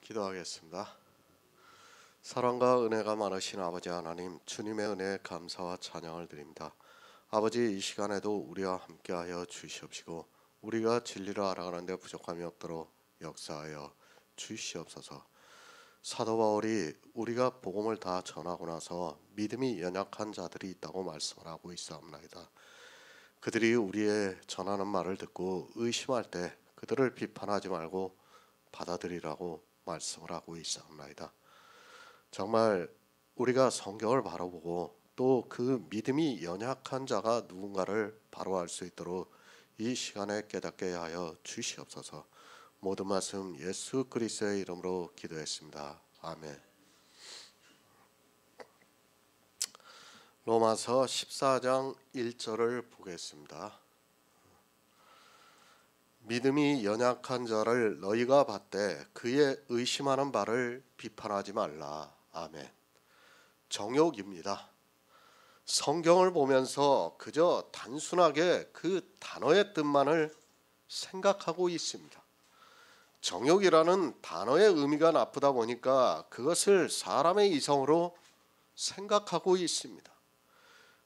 기도하겠습니다. 사랑과 은혜가 많으신 아버지 하나님, 주님의 은혜에 감사와 찬양을 드립니다. 아버지, 이 시간에도 우리와 함께하여 주시옵시고 우리가 진리를 알아가는 데 부족함이 없도록 역사하여 주시옵소서. 사도 바울이 우리가 복음을 다 전하고 나서 믿음이 연약한 자들이 있다고 말씀을 하고 있사옵나이다. 그들이 우리의 전하는 말을 듣고 의심할 때 그들을 비판하지 말고 받아들이라고 말씀을 하고 있사옵나이다. 정말 우리가 성경을 바로 보고 또 그 믿음이 연약한 자가 누군가를 바로 알 수 있도록 이 시간에 깨닫게 하여 주시옵소서. 모든 말씀 예수 그리스도의 이름으로 기도했습니다. 아멘. 로마서 14장 1절을 보겠습니다. 믿음이 연약한 자를 너희가 받되 그의 의심하는 바를 비판하지 말라. 아멘. 정욕입니다. 성경을 보면서 그저 단순하게 그 단어의 뜻만을 생각하고 있습니다. 정욕이라는 단어의 의미가 나쁘다 보니까 그것을 사람의 이성으로 생각하고 있습니다.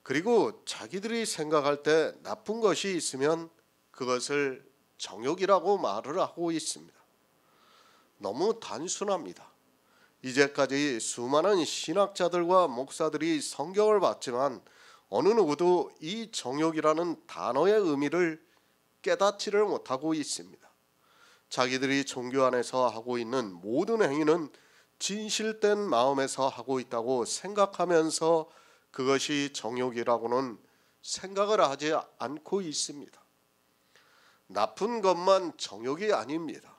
그리고 자기들이 생각할 때 나쁜 것이 있으면 그것을 정욕이라고 말을 하고 있습니다. 너무 단순합니다. 이제까지 수많은 신학자들과 목사들이 성경을 봤지만 어느 누구도 이 정욕이라는 단어의 의미를 깨닫지를 못하고 있습니다. 자기들이 종교 안에서 하고 있는 모든 행위는 진실된 마음에서 하고 있다고 생각하면서 그것이 정욕이라고는 생각을 하지 않고 있습니다. 나쁜 것만 정욕이 아닙니다.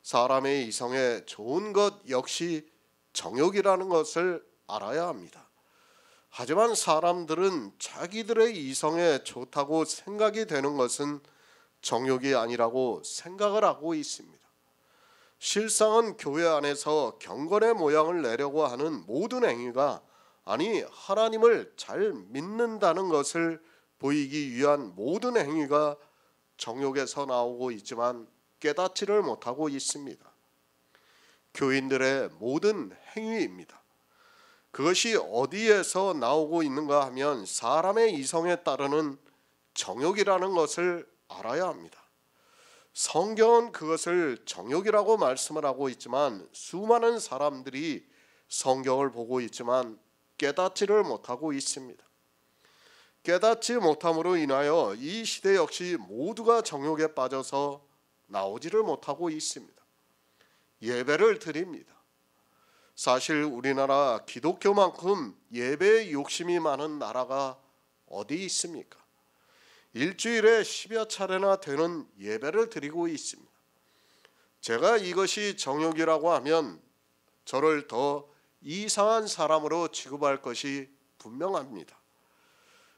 사람의 이성에 좋은 것 역시 정욕이라는 것을 알아야 합니다. 하지만 사람들은 자기들의 이성에 좋다고 생각이 되는 것은 정욕이 아니라고 생각을 하고 있습니다. 실상은 교회 안에서 경건의 모양을 내려고 하는 모든 행위가 아니 하나님을 잘 믿는다는 것을 보이기 위한 모든 행위가 정욕에서 나오고 있지만 깨닫지를 못하고 있습니다. 교인들의 모든 행위입니다. 그것이 어디에서 나오고 있는가 하면 사람의 이성에 따르는 정욕이라는 것을 알아야 합니다. 성경은 그것을 정욕이라고 말씀을 하고 있지만 수많은 사람들이 성경을 보고 있지만 깨닫지를 못하고 있습니다. 깨닫지 못함으로 인하여 이 시대 역시 모두가 정욕에 빠져서 나오지를 못하고 있습니다. 예배를 드립니다. 사실 우리나라 기독교만큼 예배에 욕심이 많은 나라가 어디 있습니까? 일주일에 10여 차례나 되는 예배를 드리고 있습니다. 제가 이것이 정욕이라고 하면 저를 더 이상한 사람으로 취급할 것이 분명합니다.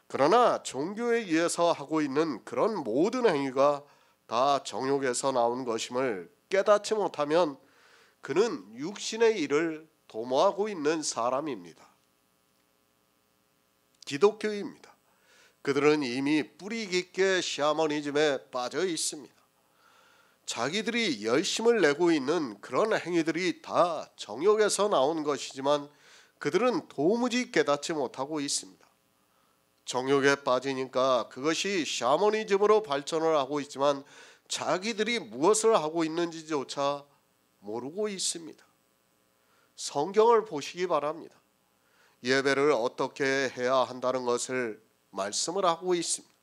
그러나 종교에 의해서 하고 있는 그런 모든 행위가 다 정욕에서 나온 것임을 깨닫지 못하면 그는 육신의 일을 도모하고 있는 사람입니다. 기독교입니다. 그들은 이미 뿌리 깊게 샤머니즘에 빠져 있습니다. 자기들이 열심을 내고 있는 그런 행위들이 다 정욕에서 나온 것이지만 그들은 도무지 깨닫지 못하고 있습니다. 정욕에 빠지니까 그것이 샤머니즘으로 발전을 하고 있지만 자기들이 무엇을 하고 있는지조차 모르고 있습니다. 성경을 보시기 바랍니다. 예배를 어떻게 해야 한다는 것을 말씀을 하고 있습니다.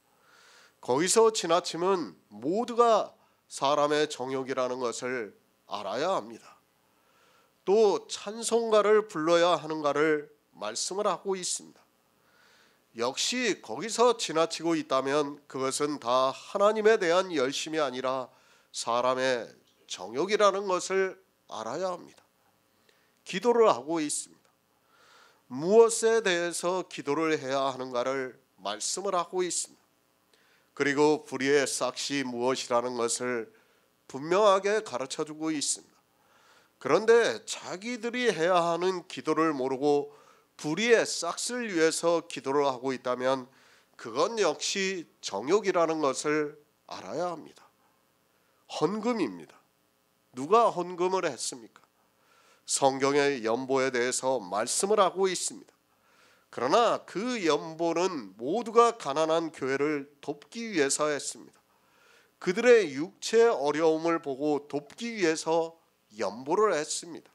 거기서 지나치면 모두가 사람의 정욕이라는 것을 알아야 합니다. 또 찬송가를 불러야 하는가를 말씀을 하고 있습니다. 역시 거기서 지나치고 있다면 그것은 다 하나님에 대한 열심이 아니라 사람의 정욕이라는 것을 알아야 합니다. 기도를 하고 있습니다. 무엇에 대해서 기도를 해야 하는가를 말씀을 하고 있습니다. 그리고 불의의 싹이 무엇이라는 것을 분명하게 가르쳐주고 있습니다. 그런데 자기들이 해야 하는 기도를 모르고 불의의 싹을 위해서 기도를 하고 있다면 그건 역시 정욕이라는 것을 알아야 합니다. 헌금입니다. 누가 헌금을 했습니까? 성경의 연보에 대해서 말씀을 하고 있습니다. 그러나 그 연보는 모두가 가난한 교회를 돕기 위해서 했습니다. 그들의 육체의 어려움을 보고 돕기 위해서 연보를 했습니다.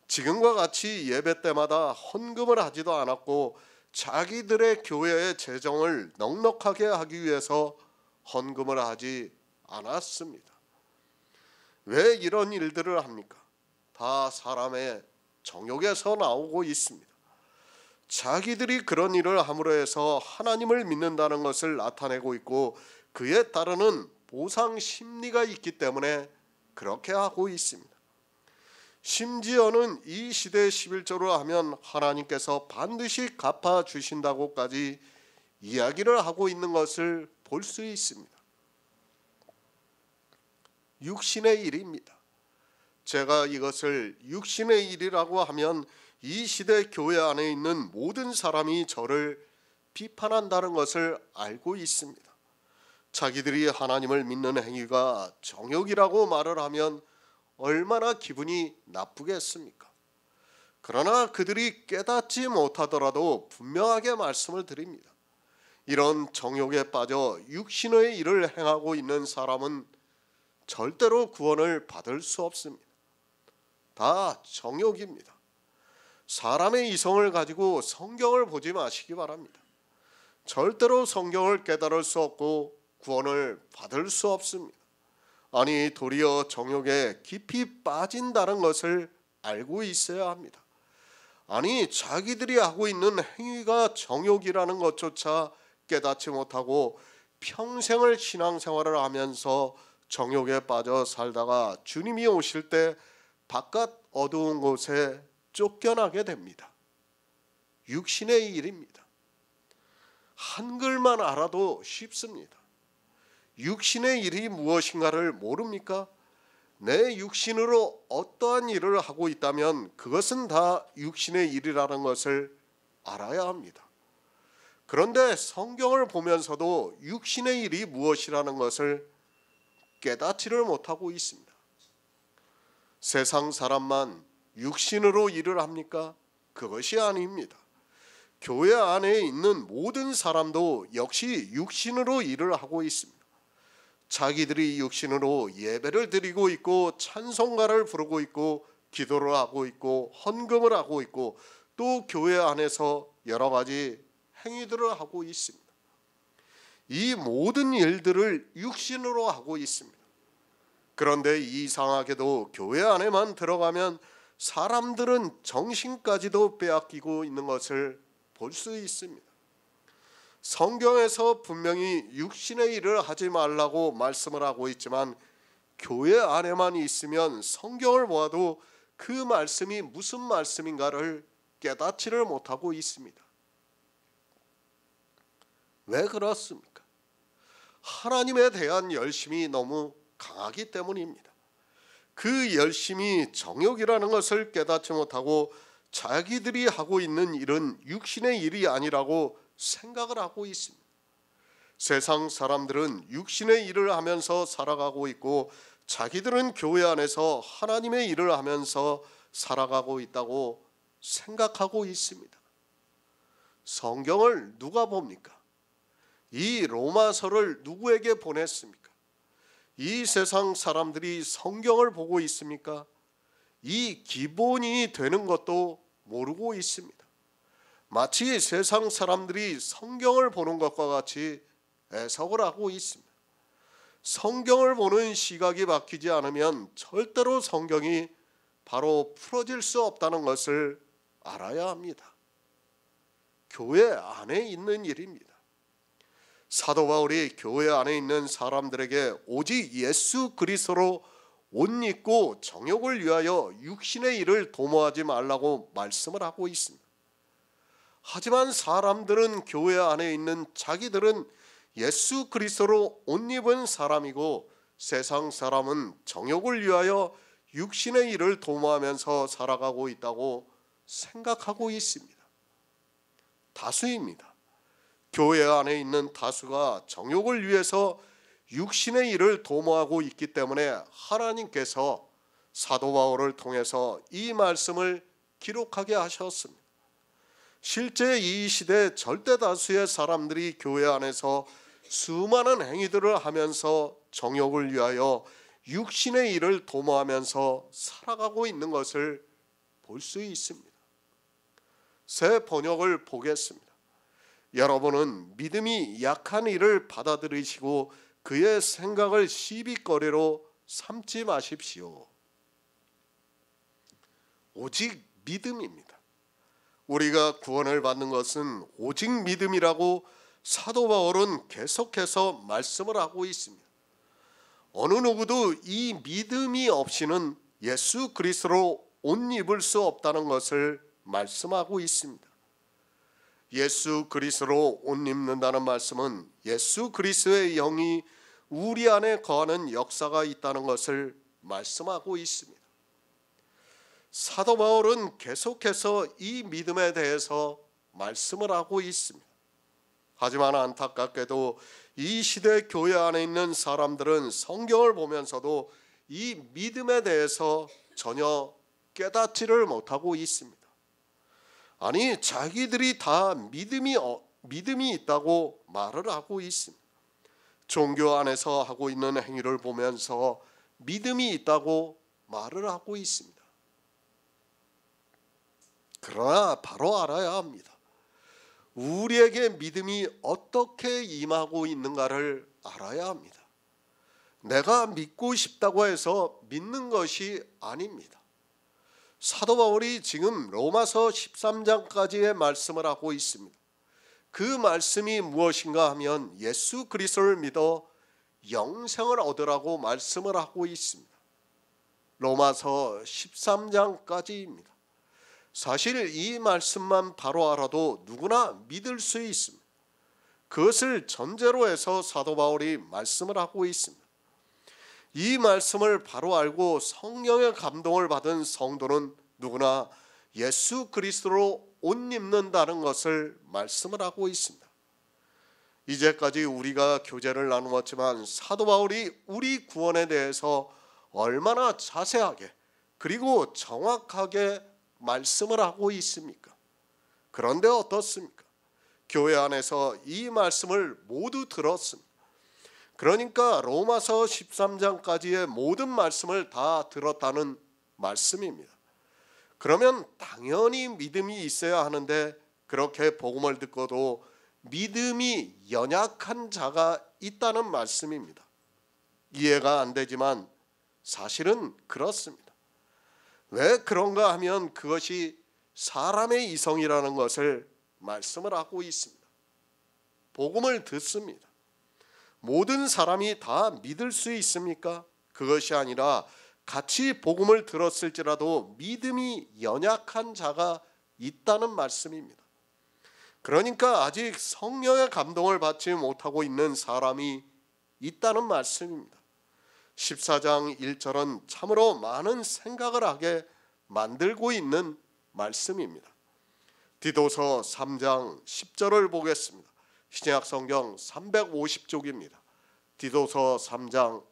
지금과 같이 예배 때마다 헌금을 하지도 않았고 자기들의 교회의 재정을 넉넉하게 하기 위해서 헌금을 하지 않았습니다. 왜 이런 일들을 합니까? 다 사람의 정욕에서 나오고 있습니다. 자기들이 그런 일을 함으로 해서 하나님을 믿는다는 것을 나타내고 있고 그에 따르는 보상 심리가 있기 때문에 그렇게 하고 있습니다. 심지어는 이 시대의 11조를 하면 하나님께서 반드시 갚아주신다고까지 이야기를 하고 있는 것을 볼 수 있습니다. 육신의 일입니다. 제가 이것을 육신의 일이라고 하면 이 시대 교회 안에 있는 모든 사람이 저를 비판한다는 것을 알고 있습니다. 자기들이 하나님을 믿는 행위가 정욕이라고 말을 하면 얼마나 기분이 나쁘겠습니까? 그러나 그들이 깨닫지 못하더라도 분명하게 말씀을 드립니다. 이런 정욕에 빠져 육신의 일을 행하고 있는 사람은 절대로 구원을 받을 수 없습니다. 다 정욕입니다. 사람의 이성을 가지고 성경을 보지 마시기 바랍니다. 절대로 성경을 깨달을 수 없고 구원을 받을 수 없습니다. 아니 도리어 정욕에 깊이 빠진다는 것을 알고 있어야 합니다. 아니 자기들이 하고 있는 행위가 정욕이라는 것조차 깨닫지 못하고 평생을 신앙생활을 하면서 정욕에 빠져 살다가 주님이 오실 때 바깥 어두운 곳에 쫓겨나게 됩니다. 육신의 일입니다. 한글만 알아도 쉽습니다. 육신의 일이 무엇인가를 모릅니까? 내 육신으로 어떠한 일을 하고 있다면 그것은 다 육신의 일이라는 것을 알아야 합니다. 그런데 성경을 보면서도 육신의 일이 무엇이라는 것을 깨닫지를 못하고 있습니다. 세상 사람만 육신으로 일을 합니까? 그것이 아닙니다. 교회 안에 있는 모든 사람도 역시 육신으로 일을 하고 있습니다. 자기들이 육신으로 예배를 드리고 있고 찬송가를 부르고 있고 기도를 하고 있고 헌금을 하고 있고 또 교회 안에서 여러 가지 행위들을 하고 있습니다. 이 모든 일들을 육신으로 하고 있습니다. 그런데 이상하게도 교회 안에만 들어가면 사람들은 정신까지도 빼앗기고 있는 것을 볼 수 있습니다. 성경에서 분명히 육신의 일을 하지 말라고 말씀을 하고 있지만 교회 안에만 있으면 성경을 보아도 그 말씀이 무슨 말씀인가를 깨닫지를 못하고 있습니다. 왜 그렇습니까? 하나님에 대한 열심이 너무 강하기 때문입니다. 그 열심이 정욕이라는 것을 깨닫지 못하고 자기들이 하고 있는 일은 육신의 일이 아니라고 생각을 하고 있습니다. 세상 사람들은 육신의 일을 하면서 살아가고 있고 자기들은 교회 안에서 하나님의 일을 하면서 살아가고 있다고 생각하고 있습니다. 성경을 누가 봅니까? 이 로마서를 누구에게 보냈습니까? 이 세상 사람들이 성경을 보고 있습니까? 이 기본이 되는 것도 모르고 있습니다. 마치 세상 사람들이 성경을 보는 것과 같이 해석을 하고 있습니다. 성경을 보는 시각이 바뀌지 않으면 절대로 성경이 바로 풀어질 수 없다는 것을 알아야 합니다. 교회 안에 있는 일입니다. 사도 바울이 교회 안에 있는 사람들에게 오직 예수 그리스도로 옷 입고 정욕을 위하여 육신의 일을 도모하지 말라고 말씀을 하고 있습니다. 하지만 사람들은 교회 안에 있는 자기들은 예수 그리스도로 옷 입은 사람이고 세상 사람은 정욕을 위하여 육신의 일을 도모하면서 살아가고 있다고 생각하고 있습니다. 다수입니다. 교회 안에 있는 다수가 정욕을 위해서 육신의 일을 도모하고 있기 때문에 하나님께서 사도 바울을 통해서 이 말씀을 기록하게 하셨습니다. 실제 이 시대 절대 다수의 사람들이 교회 안에서 수많은 행위들을 하면서 정욕을 위하여 육신의 일을 도모하면서 살아가고 있는 것을 볼 수 있습니다. 새 번역을 보겠습니다. 여러분은 믿음이 약한 이를 받아들이시고 그의 생각을 시비거리로 삼지 마십시오. 오직 믿음입니다. 우리가 구원을 받는 것은 오직 믿음이라고 사도 바울은 계속해서 말씀을 하고 있습니다. 어느 누구도 이 믿음이 없이는 예수 그리스도로 옷 입을 수 없다는 것을 말씀하고 있습니다. 예수 그리스도로 옷 입는다는 말씀은 예수 그리스도의 영이 우리 안에 거하는 역사가 있다는 것을 말씀하고 있습니다. 사도 바울은 계속해서 이 믿음에 대해서 말씀을 하고 있습니다. 하지만 안타깝게도 이 시대 교회 안에 있는 사람들은 성경을 보면서도 이 믿음에 대해서 전혀 깨닫지를 못하고 있습니다. 아니, 자기들이 다 믿음이 있다고 말을 하고 있습니다. 종교 안에서 하고 있는 행위를 보면서 믿음이 있다고 말을 하고 있습니다. 그러나 바로 알아야 합니다. 우리에게 믿음이 어떻게 임하고 있는가를 알아야 합니다. 내가 믿고 싶다고 해서 믿는 것이 아닙니다. 사도 바울이 지금 로마서 13장까지의 말씀을 하고 있습니다. 그 말씀이 무엇인가 하면 예수 그리스도를 믿어 영생을 얻으라고 말씀을 하고 있습니다. 로마서 13장까지입니다. 사실 이 말씀만 바로 알아도 누구나 믿을 수 있습니다. 그것을 전제로 해서 사도 바울이 말씀을 하고 있습니다. 이 말씀을 바로 알고 성령의 감동을 받은 성도는 누구나 예수 그리스도로 옷 입는다는 것을 말씀을 하고 있습니다. 이제까지 우리가 교제를 나누었지만 사도 바울이 우리 구원에 대해서 얼마나 자세하게 그리고 정확하게 말씀을 하고 있습니까? 그런데 어떻습니까? 교회 안에서 이 말씀을 모두 들었습니다. 그러니까 로마서 13장까지의 모든 말씀을 다 들었다는 말씀입니다. 그러면 당연히 믿음이 있어야 하는데 그렇게 복음을 듣고도 믿음이 연약한 자가 있다는 말씀입니다. 이해가 안 되지만 사실은 그렇습니다. 왜 그런가 하면 그것이 사람의 이성이라는 것을 말씀을 하고 있습니다. 복음을 듣습니다. 모든 사람이 다 믿을 수 있습니까? 그것이 아니라 같이 복음을 들었을지라도 믿음이 연약한 자가 있다는 말씀입니다. 그러니까 아직 성령의 감동을 받지 못하고 있는 사람이 있다는 말씀입니다. 14장 1절은 참으로 많은 생각을 하게 만들고 있는 말씀입니다. 디도서 3장 10절을 보겠습니다. 신약 성경 350쪽입니다. 디도서 3장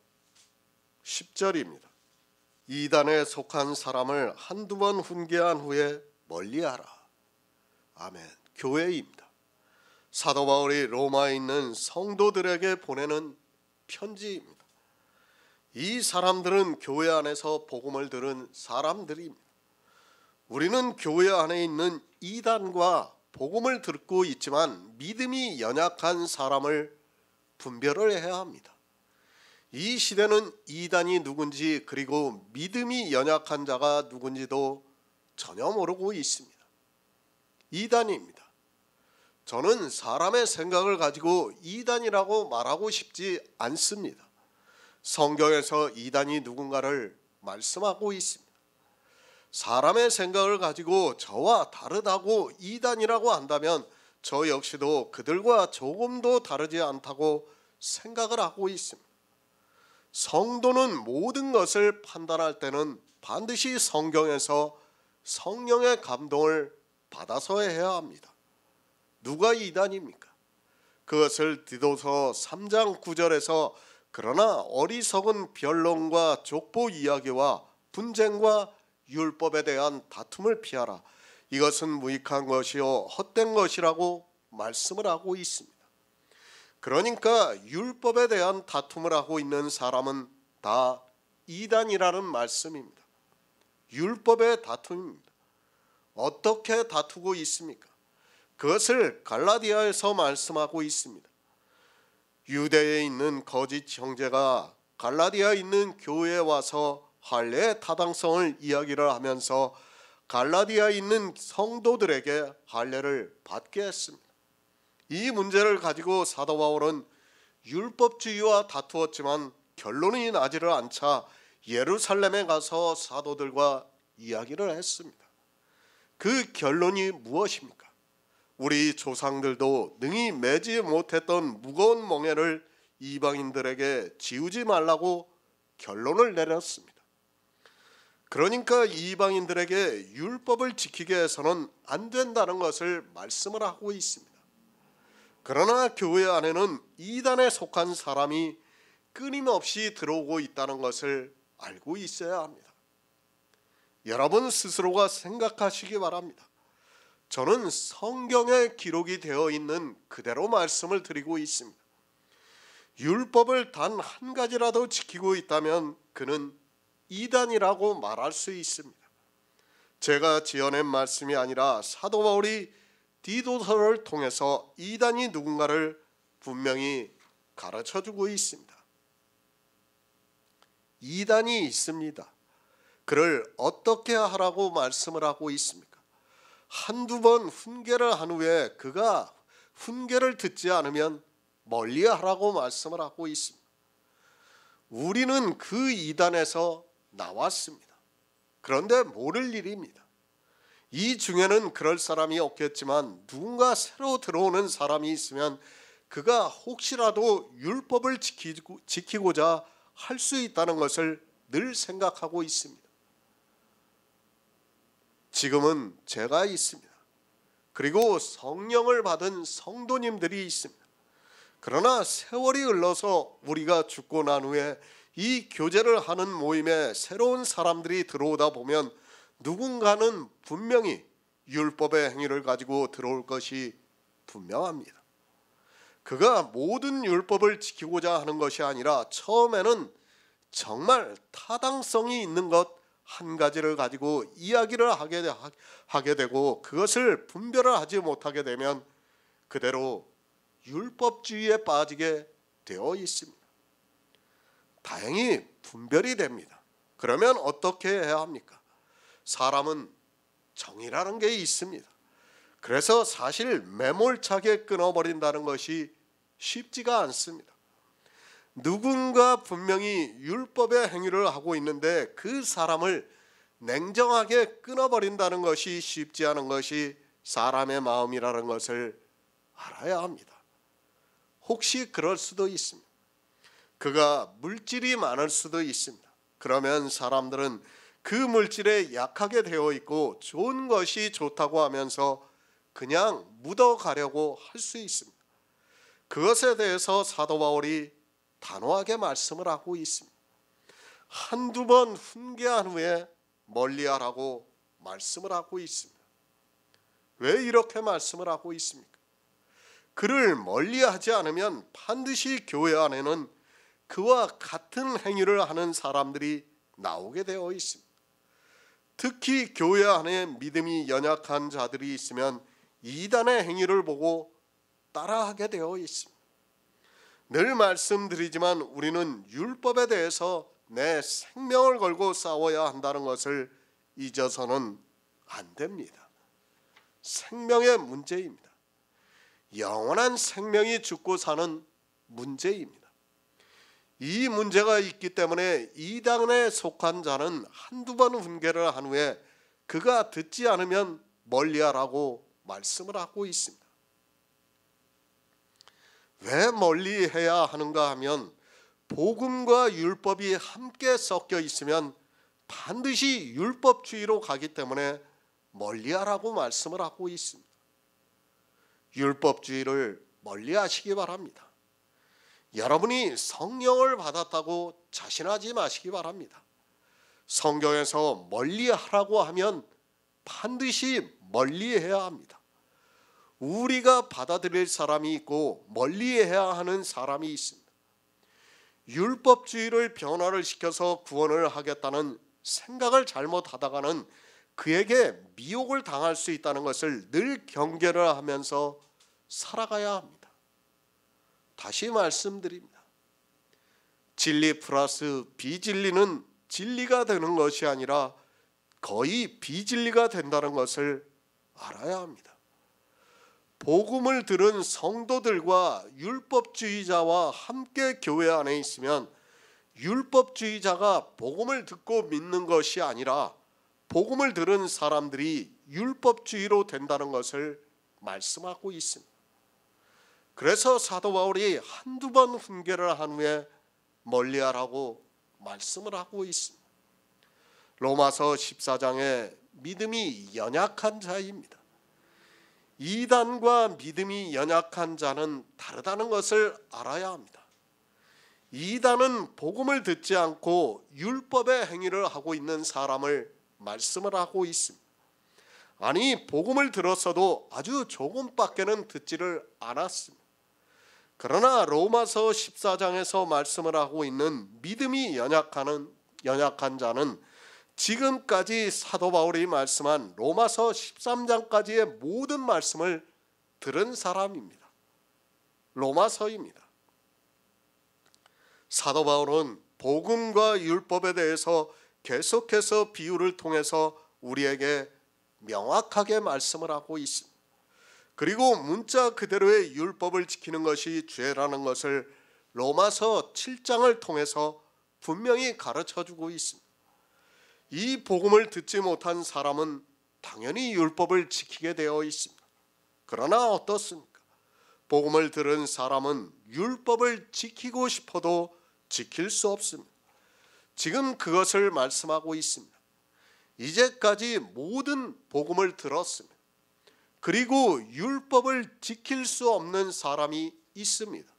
10절입니다. 이단에 속한 사람을 한두 번 훈계한 후에 멀리하라. 아멘. 교회입니다. 사도 바울이 로마에 있는 성도들에게 보내는 편지입니다. 이 사람들은 교회 안에서 복음을 들은 사람들입니다. 우리는 교회 안에 있는 이단과 복음을 듣고 있지만 믿음이 연약한 사람을 분별을 해야 합니다. 이 시대는 이단이 누군지 그리고 믿음이 연약한 자가 누군지도 전혀 모르고 있습니다. 이단입니다. 저는 사람의 생각을 가지고 이단이라고 말하고 싶지 않습니다. 성경에서 이단이 누군가를 말씀하고 있습니다. 사람의 생각을 가지고 저와 다르다고 이단이라고 한다면 저 역시도 그들과 조금도 다르지 않다고 생각을 하고 있습니다. 성도는 모든 것을 판단할 때는 반드시 성경에서 성령의 감동을 받아서 해야 합니다. 누가 이단입니까? 그것을 디도서 3장 9절에서 그러나 어리석은 변론과 족보 이야기와 분쟁과 율법에 대한 다툼을 피하라. 이것은 무익한 것이요 헛된 것이라고 말씀을 하고 있습니다. 그러니까 율법에 대한 다툼을 하고 있는 사람은 다 이단이라는 말씀입니다. 율법의 다툼입니다. 어떻게 다투고 있습니까? 그것을 갈라디아에서 말씀하고 있습니다. 유대에 있는 거짓 형제가 갈라디아에 있는 교회에 와서 할례의 타당성을 이야기를 하면서 갈라디아에 있는 성도들에게 할례를 받게 했습니다. 이 문제를 가지고 사도 바울은 율법주의와 다투었지만 결론이 나지를 않자 예루살렘에 가서 사도들과 이야기를 했습니다. 그 결론이 무엇입니까? 우리 조상들도 능히 매지 못했던 무거운 멍에를 이방인들에게 지우지 말라고 결론을 내렸습니다. 그러니까 이방인들에게 율법을 지키게 해서는 안 된다는 것을 말씀을 하고 있습니다. 그러나 교회 안에는 이단에 속한 사람이 끊임없이 들어오고 있다는 것을 알고 있어야 합니다. 여러분 스스로가 생각하시기 바랍니다. 저는 성경에 기록이 되어 있는 그대로 말씀을 드리고 있습니다. 율법을 단 한 가지라도 지키고 있다면 그는 이단이라고 말할 수 있습니다. 제가 지어낸 말씀이 아니라 사도 바울이 디도서를 통해서 이단이 누군가를 분명히 가르쳐주고 있습니다. 이단이 있습니다. 그를 어떻게 하라고 말씀을 하고 있습니까? 한두 번 훈계를 한 후에 그가 훈계를 듣지 않으면 멀리하라고 말씀을 하고 있습니다. 우리는 그 이단에서 나왔습니다. 그런데 모를 일입니다. 이 중에는 그럴 사람이 없겠지만 누군가 새로 들어오는 사람이 있으면 그가 혹시라도 율법을 지키고자 할 수 있다는 것을 늘 생각하고 있습니다. 지금은 제가 있습니다. 그리고 성령을 받은 성도님들이 있습니다. 그러나 세월이 흘러서 우리가 죽고 난 후에 이 교제를 하는 모임에 새로운 사람들이 들어오다 보면 누군가는 분명히 율법의 행위를 가지고 들어올 것이 분명합니다. 그가 모든 율법을 지키고자 하는 것이 아니라 처음에는 정말 타당성이 있는 것 한 가지를 가지고 이야기를 하게 되고 그것을 분별을 하지 못하게 되면 그대로 율법주의에 빠지게 되어 있습니다. 다행히 분별이 됩니다. 그러면 어떻게 해야 합니까? 사람은 정이라는 게 있습니다. 그래서 사실 매몰차게 끊어버린다는 것이 쉽지가 않습니다. 누군가 분명히 율법의 행위를 하고 있는데 그 사람을 냉정하게 끊어버린다는 것이 쉽지 않은 것이 사람의 마음이라는 것을 알아야 합니다. 혹시 그럴 수도 있습니다. 그가 물질이 많을 수도 있습니다. 그러면 사람들은 그 물질에 약하게 되어 있고 좋은 것이 좋다고 하면서 그냥 묻어가려고 할 수 있습니다. 그것에 대해서 사도 바울이 단호하게 말씀을 하고 있습니다. 한두 번 훈계한 후에 멀리하라고 말씀을 하고 있습니다. 왜 이렇게 말씀을 하고 있습니까? 그를 멀리하지 않으면 반드시 교회 안에는 그와 같은 행위를 하는 사람들이 나오게 되어 있습니다. 특히 교회 안에 믿음이 연약한 자들이 있으면 이단의 행위를 보고 따라하게 되어 있습니다. 늘 말씀드리지만 우리는 율법에 대해서 내 생명을 걸고 싸워야 한다는 것을 잊어서는 안 됩니다. 생명의 문제입니다. 영원한 생명이 죽고 사는 문제입니다. 이 문제가 있기 때문에 이단에 속한 자는 한두 번 훈계를 한 후에 그가 듣지 않으면 멀리하라고 말씀을 하고 있습니다. 왜 멀리해야 하는가 하면 복음과 율법이 함께 섞여 있으면 반드시 율법주의로 가기 때문에 멀리하라고 말씀을 하고 있습니다. 율법주의를 멀리하시기 바랍니다. 여러분이 성령을 받았다고 자신하지 마시기 바랍니다. 성경에서 멀리하라고 하면 반드시 멀리해야 합니다. 우리가 받아들일 사람이 있고 멀리해야 하는 사람이 있습니다. 율법주의를 변화를 시켜서 구원을 하겠다는 생각을 잘못하다가는 그에게 미혹을 당할 수 있다는 것을 늘 경계를 하면서 살아가야 합니다. 다시 말씀드립니다. 진리 플러스 비진리는 진리가 되는 것이 아니라 거의 비진리가 된다는 것을 알아야 합니다. 복음을 들은 성도들과 율법주의자와 함께 교회 안에 있으면 율법주의자가 복음을 듣고 믿는 것이 아니라 복음을 들은 사람들이 율법주의로 된다는 것을 말씀하고 있습니다. 그래서 사도 바울이 한두 번 훈계를 한 후에 멀리하라고 말씀을 하고 있습니다. 로마서 14장에 믿음이 연약한 자입니다. 이단과 믿음이 연약한 자는 다르다는 것을 알아야 합니다. 이단은 복음을 듣지 않고 율법의 행위를 하고 있는 사람을 말씀을 하고 있습니다. 아니, 복음을 들었어도 아주 조금밖에는 듣지를 않았습니다. 그러나 로마서 14장에서 말씀을 하고 있는 믿음이 연약한 자는 지금까지 사도 바울이 말씀한 로마서 13장까지의 모든 말씀을 들은 사람입니다. 로마서입니다. 사도 바울은 복음과 율법에 대해서 계속해서 비유를 통해서 우리에게 명확하게 말씀을 하고 있습니다. 그리고 문자 그대로의 율법을 지키는 것이 죄라는 것을 로마서 7장을 통해서 분명히 가르쳐주고 있습니다. 이 복음을 듣지 못한 사람은 당연히 율법을 지키게 되어 있습니다. 그러나 어떻습니까? 복음을 들은 사람은 율법을 지키고 싶어도 지킬 수 없습니다. 지금 그것을 말씀하고 있습니다. 이제까지 모든 복음을 들었습니다. 그리고 율법을 지킬 수 없는 사람이 있습니다.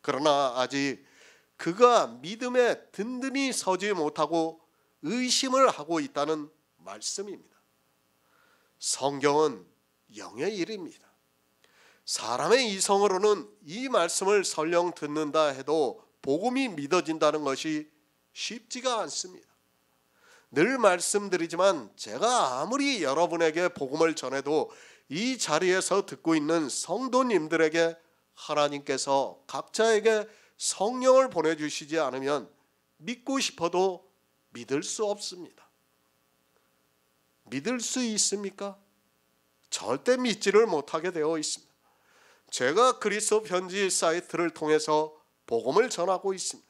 그러나 아직 그가 믿음에 든든히 서지 못하고 의심을 하고 있다는 말씀입니다. 성경은 영의 일입니다. 사람의 이성으로는 이 말씀을 설령 듣는다 해도 복음이 믿어진다는 것이 쉽지가 않습니다. 늘 말씀드리지만 제가 아무리 여러분에게 복음을 전해도 이 자리에서 듣고 있는 성도님들에게 하나님께서 각자에게 성령을 보내주시지 않으면 믿고 싶어도 믿을 수 없습니다. 믿을 수 있습니까? 절대 믿지를 못하게 되어 있습니다. 제가 그리스도 편지 사이트를 통해서 복음을 전하고 있습니다.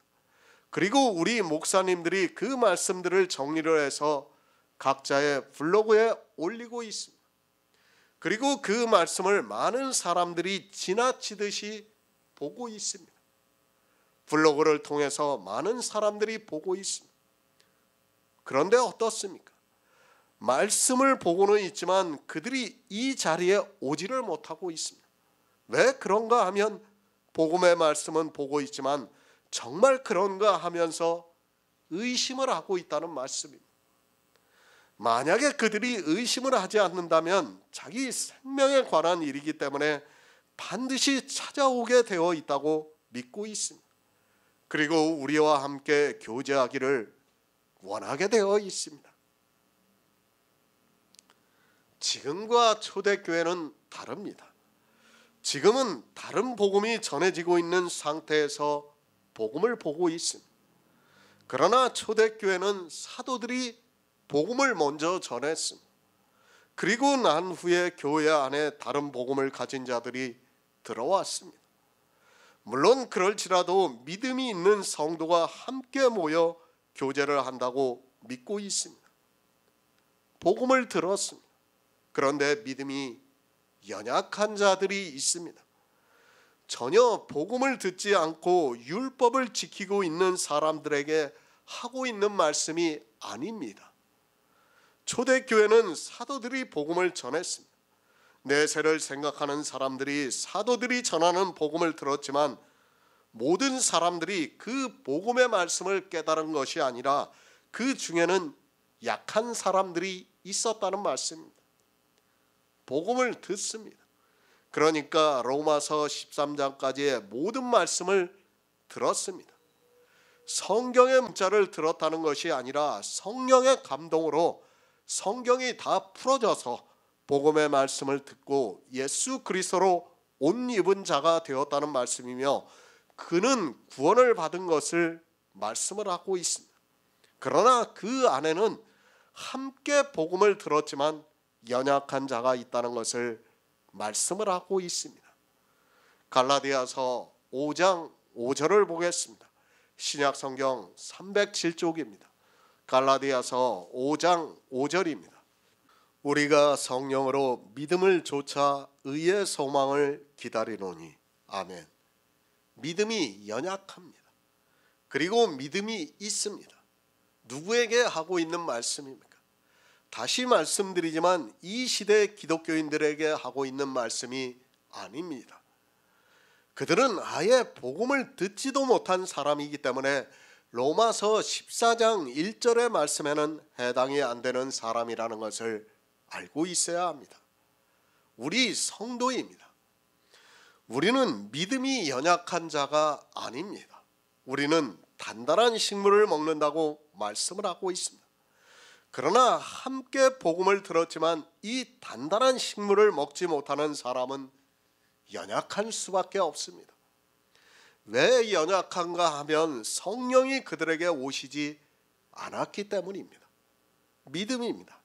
그리고 우리 목사님들이 그 말씀들을 정리를 해서 각자의 블로그에 올리고 있습니다. 그리고 그 말씀을 많은 사람들이 지나치듯이 보고 있습니다. 블로그를 통해서 많은 사람들이 보고 있습니다. 그런데 어떻습니까? 말씀을 보고는 있지만 그들이 이 자리에 오지를 못하고 있습니다. 왜 그런가 하면 복음의 말씀은 보고 있지만 정말 그런가 하면서 의심을 하고 있다는 말씀입니다. 만약에 그들이 의심을 하지 않는다면 자기 생명에 관한 일이기 때문에 반드시 찾아오게 되어 있다고 믿고 있습니다. 그리고 우리와 함께 교제하기를 원하게 되어 있습니다. 지금과 초대교회는 다릅니다. 지금은 다른 복음이 전해지고 있는 상태에서 복음을 보고 있습니다. 그러나 초대교회는 사도들이 복음을 먼저 전했습니다. 그리고 난 후에 교회 안에 다른 복음을 가진 자들이 들어왔습니다. 물론 그럴지라도 믿음이 있는 성도가 함께 모여 교제를 한다고 믿고 있습니다. 복음을 들었습니다. 그런데 믿음이 연약한 자들이 있습니다. 전혀 복음을 듣지 않고 율법을 지키고 있는 사람들에게 하고 있는 말씀이 아닙니다. 초대교회는 사도들이 복음을 전했습니다. 내세를 생각하는 사람들이 사도들이 전하는 복음을 들었지만 모든 사람들이 그 복음의 말씀을 깨달은 것이 아니라 그 중에는 약한 사람들이 있었다는 말씀입니다. 복음을 듣습니다. 그러니까 로마서 13장까지의 모든 말씀을 들었습니다. 성경의 문자를 들었다는 것이 아니라 성령의 감동으로 성경이 다 풀어져서 복음의 말씀을 듣고 예수 그리스도로 옷 입은 자가 되었다는 말씀이며, 그는 구원을 받은 것을 말씀을 하고 있습니다. 그러나 그 안에는 함께 복음을 들었지만 연약한 자가 있다는 것을 말씀을 하고 있습니다. 갈라디아서 5장 5절을 보겠습니다. 신약 성경 307쪽입니다. 갈라디아서 5장 5절입니다. 우리가 성령으로 믿음을 좇아 의의 소망을 기다리노니. 아멘. 믿음이 연약합니다. 그리고 믿음이 있습니다. 누구에게 하고 있는 말씀입니까? 다시 말씀드리지만 이 시대 기독교인들에게 하고 있는 말씀이 아닙니다. 그들은 아예 복음을 듣지도 못한 사람이기 때문에 로마서 14장 1절의 말씀에는 해당이 안 되는 사람이라는 것을 알고 있어야 합니다. 우리 성도입니다. 우리는 믿음이 연약한 자가 아닙니다. 우리는 단단한 식물을 먹는다고 말씀을 하고 있습니다. 그러나 함께 복음을 들었지만 이 단단한 식물을 먹지 못하는 사람은 연약할 수밖에 없습니다. 왜 연약한가 하면 성령이 그들에게 오시지 않았기 때문입니다. 믿음입니다.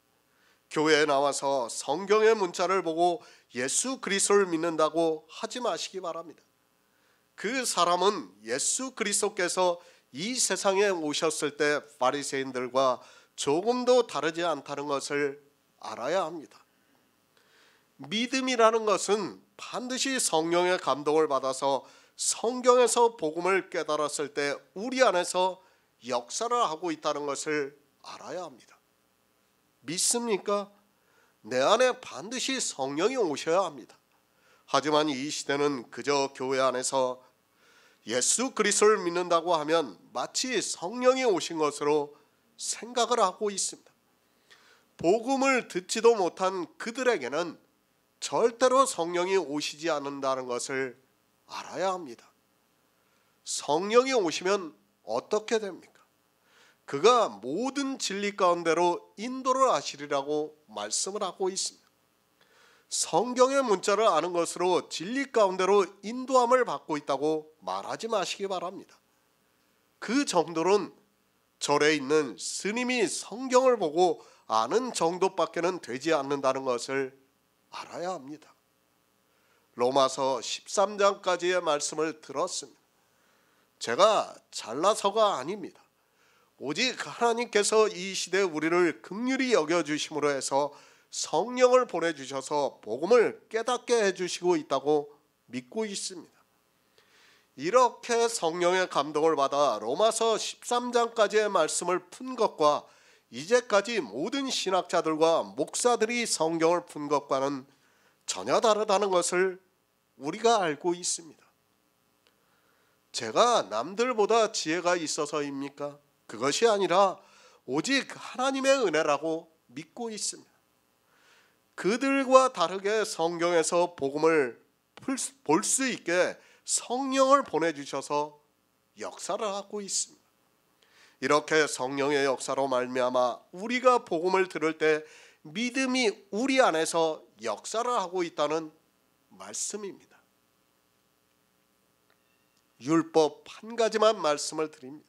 교회에 나와서 성경의 문자를 보고 예수 그리스도를 믿는다고 하지 마시기 바랍니다. 그 사람은 예수 그리스도께서 이 세상에 오셨을 때 바리새인들과 조금도 다르지 않다는 것을 알아야 합니다. 믿음이라는 것은 반드시 성령의 감동을 받아서 성경에서 복음을 깨달았을 때 우리 안에서 역사를 하고 있다는 것을 알아야 합니다. 믿습니까? 내 안에 반드시 성령이 오셔야 합니다. 하지만 이 시대는 그저 교회 안에서 예수 그리스도를 믿는다고 하면 마치 성령이 오신 것으로 생각을 하고 있습니다. 복음을 듣지도 못한 그들에게는 절대로 성령이 오시지 않는다는 것을 알아야 합니다. 성령이 오시면 어떻게 됩니까? 그가 모든 진리 가운데로 인도를 하시리라고 말씀을 하고 있습니다. 성경의 문자를 아는 것으로 진리 가운데로 인도함을 받고 있다고 말하지 마시기 바랍니다. 그 정도는 절에 있는 스님이 성경을 보고 아는 정도밖에는 되지 않는다는 것을 알아야 합니다. 로마서 13장까지의 말씀을 들었습니다. 제가 잘나서가 아닙니다. 오직 하나님께서 이 시대 우리를 긍휼히 여겨주심으로 해서 성령을 보내주셔서 복음을 깨닫게 해주시고 있다고 믿고 있습니다. 이렇게 성령의 감동을 받아 로마서 13장까지의 말씀을 푼 것과 이제까지 모든 신학자들과 목사들이 성경을 푼 것과는 전혀 다르다는 것을 우리가 알고 있습니다. 제가 남들보다 지혜가 있어서입니까? 그것이 아니라 오직 하나님의 은혜라고 믿고 있습니다. 그들과 다르게 성경에서 복음을 볼 수 있게 성령을 보내주셔서 역사를 하고 있습니다. 이렇게 성령의 역사로 말미암아 우리가 복음을 들을 때 믿음이 우리 안에서 역사를 하고 있다는 말씀입니다. 율법 한 가지만 말씀을 드립니다.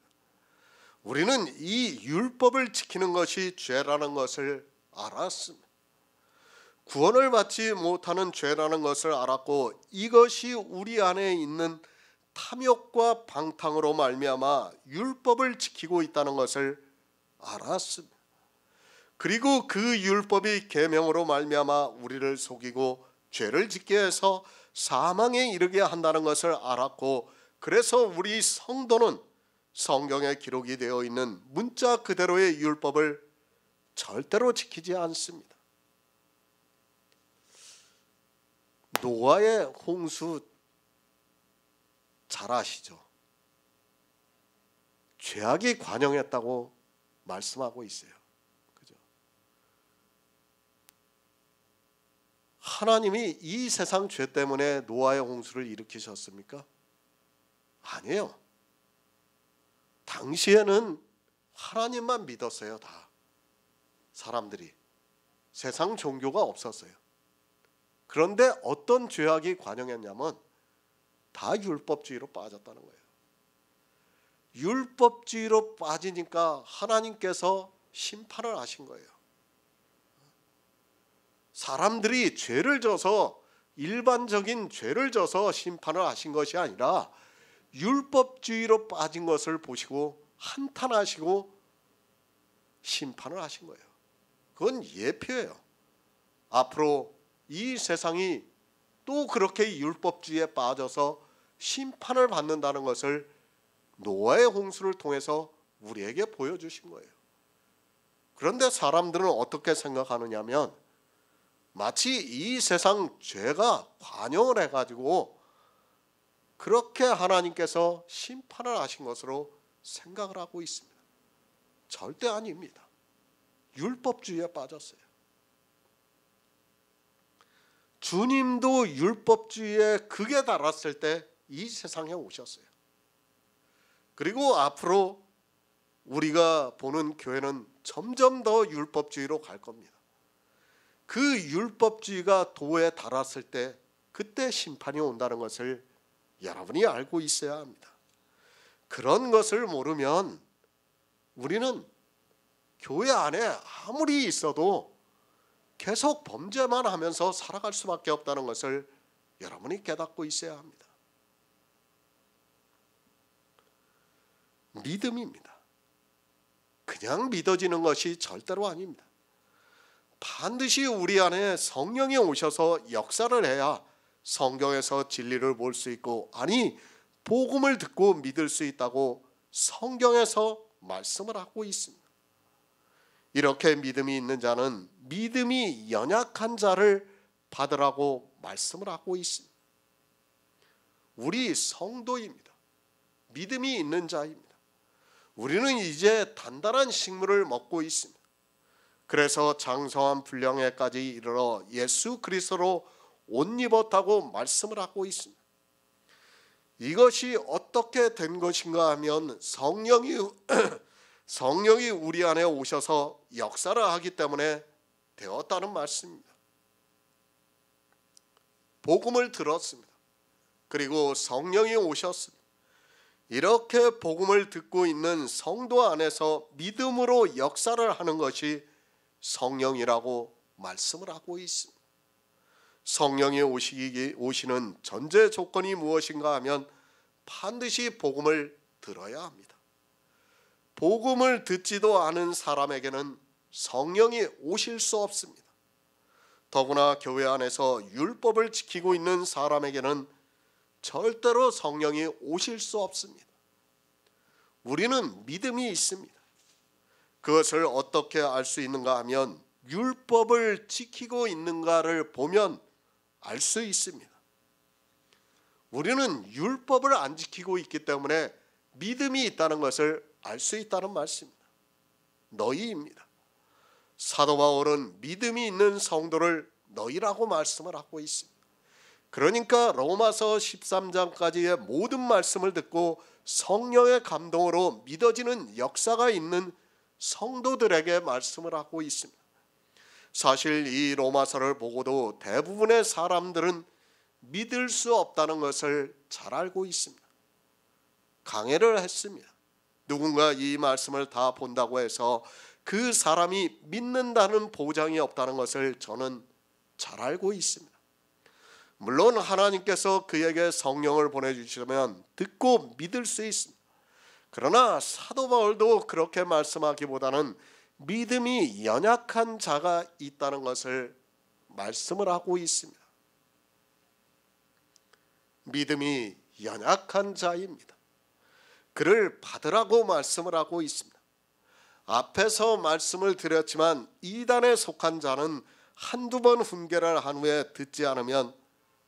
우리는 이 율법을 지키는 것이 죄라는 것을 알았습니다. 구원을 받지 못하는 죄라는 것을 알았고 이것이 우리 안에 있는 탐욕과 방탕으로 말미암아 율법을 지키고 있다는 것을 알았습니다. 그리고 그 율법이 계명으로 말미암아 우리를 속이고 죄를 짓게 해서 사망에 이르게 한다는 것을 알았고, 그래서 우리 성도는 성경에 기록이 되어 있는 문자 그대로의 율법을 절대로 지키지 않습니다. 노아의 홍수 잘 아시죠? 죄악이 관영했다고 말씀하고 있어요. 그죠? 하나님이 이 세상 죄 때문에 노아의 홍수를 일으키셨습니까? 아니에요. 당시에는 하나님만 믿었어요. 다 사람들이. 세상 종교가 없었어요. 그런데 어떤 죄악이 관영했냐면 다 율법주의로 빠졌다는 거예요. 율법주의로 빠지니까 하나님께서 심판을 하신 거예요. 사람들이 죄를 져서, 일반적인 죄를 져서 심판을 하신 것이 아니라 율법주의로 빠진 것을 보시고 한탄하시고 심판을 하신 거예요. 그건 예표예요. 앞으로 이 세상이 또 그렇게 율법주의에 빠져서 심판을 받는다는 것을 노아의 홍수를 통해서 우리에게 보여주신 거예요. 그런데 사람들은 어떻게 생각하느냐면 마치 이 세상 죄가 관영을 해가지고 그렇게 하나님께서 심판을 하신 것으로 생각을 하고 있습니다. 절대 아닙니다. 율법주의에 빠졌어요. 주님도 율법주의에 극에 달았을 때 이 세상에 오셨어요. 그리고 앞으로 우리가 보는 교회는 점점 더 율법주의로 갈 겁니다. 그 율법주의가 도에 달았을 때 그때 심판이 온다는 것을 여러분이 알고 있어야 합니다. 그런 것을 모르면 우리는 교회 안에 아무리 있어도 계속 범죄만 하면서 살아갈 수밖에 없다는 것을 여러분이 깨닫고 있어야 합니다. 믿음입니다. 그냥 믿어지는 것이 절대로 아닙니다. 반드시 우리 안에 성령이 오셔서 역사를 해야 성경에서 진리를 볼 수 있고, 아니 복음을 듣고 믿을 수 있다고 성경에서 말씀을 하고 있습니다. 이렇게 믿음이 있는 자는 믿음이 연약한 자를 받으라고 말씀을 하고 있습니다. 우리 성도입니다. 믿음이 있는 자입니다. 우리는 이제 단단한 식물을 먹고 있습니다. 그래서 장성한 분량에까지 이르러 예수 그리스도로 옷 입었다고 말씀을 하고 있습니다. 이것이 어떻게 된 것인가 하면 성령이 우리 안에 오셔서 역사를 하기 때문에 되었다는 말씀입니다. 복음을 들었습니다. 그리고 성령이 오셨습니다. 이렇게 복음을 듣고 있는 성도 안에서 믿음으로 역사를 하는 것이 성령이라고 말씀을 하고 있습니다. 성령이 오시는 전제 조건이 무엇인가 하면 반드시 복음을 들어야 합니다. 복음을 듣지도 않은 사람에게는 성령이 오실 수 없습니다. 더구나 교회 안에서 율법을 지키고 있는 사람에게는 절대로 성령이 오실 수 없습니다. 우리는 믿음이 있습니다. 그것을 어떻게 알 수 있는가 하면 율법을 지키고 있는가를 보면 알 수 있습니다. 우리는 율법을 안 지키고 있기 때문에 믿음이 있다는 것을 알 수 있다는 말씀입니다. 너희입니다. 사도 바울은 믿음이 있는 성도를 너희라고 말씀을 하고 있습니다. 그러니까 로마서 13장까지의 모든 말씀을 듣고 성령의 감동으로 믿어지는 역사가 있는 성도들에게 말씀을 하고 있습니다. 사실 이 로마서를 보고도 대부분의 사람들은 믿을 수 없다는 것을 잘 알고 있습니다. 강해를 했습니다. 누군가 이 말씀을 다 본다고 해서 그 사람이 믿는다는 보장이 없다는 것을 저는 잘 알고 있습니다. 물론 하나님께서 그에게 성령을 보내주시면 듣고 믿을 수 있습니다. 그러나 사도 바울도 그렇게 말씀하기보다는 믿음이 연약한 자가 있다는 것을 말씀을 하고 있습니다. 믿음이 연약한 자입니다. 그를 받으라고 말씀을 하고 있습니다. 앞에서 말씀을 드렸지만 이단에 속한 자는 한두 번 훈계를 한 후에 듣지 않으면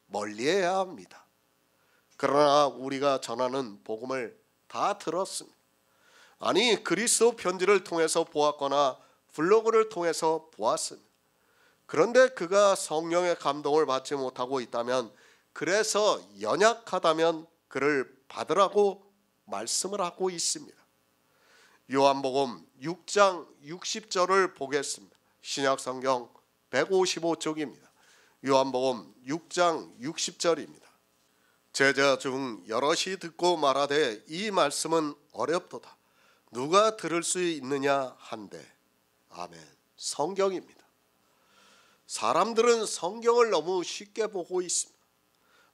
멀리해야 합니다. 그러나 우리가 전하는 복음을 다 들었습니다. 아니 그리스도 편지를 통해서 보았거나 블로그를 통해서 보았습니다. 그런데 그가 성령의 감동을 받지 못하고 있다면, 그래서 연약하다면 그를 받으라고 말씀을 하고 있습니다. 요한복음 6장 60절을 보겠습니다. 신약성경 155쪽입니다. 요한복음 6장 60절입니다. 제자 중 여럿이 듣고 말하되 이 말씀은 어렵도다. 누가 들을 수 있느냐 한데. 아멘. 성경입니다. 사람들은 성경을 너무 쉽게 보고 있습니다.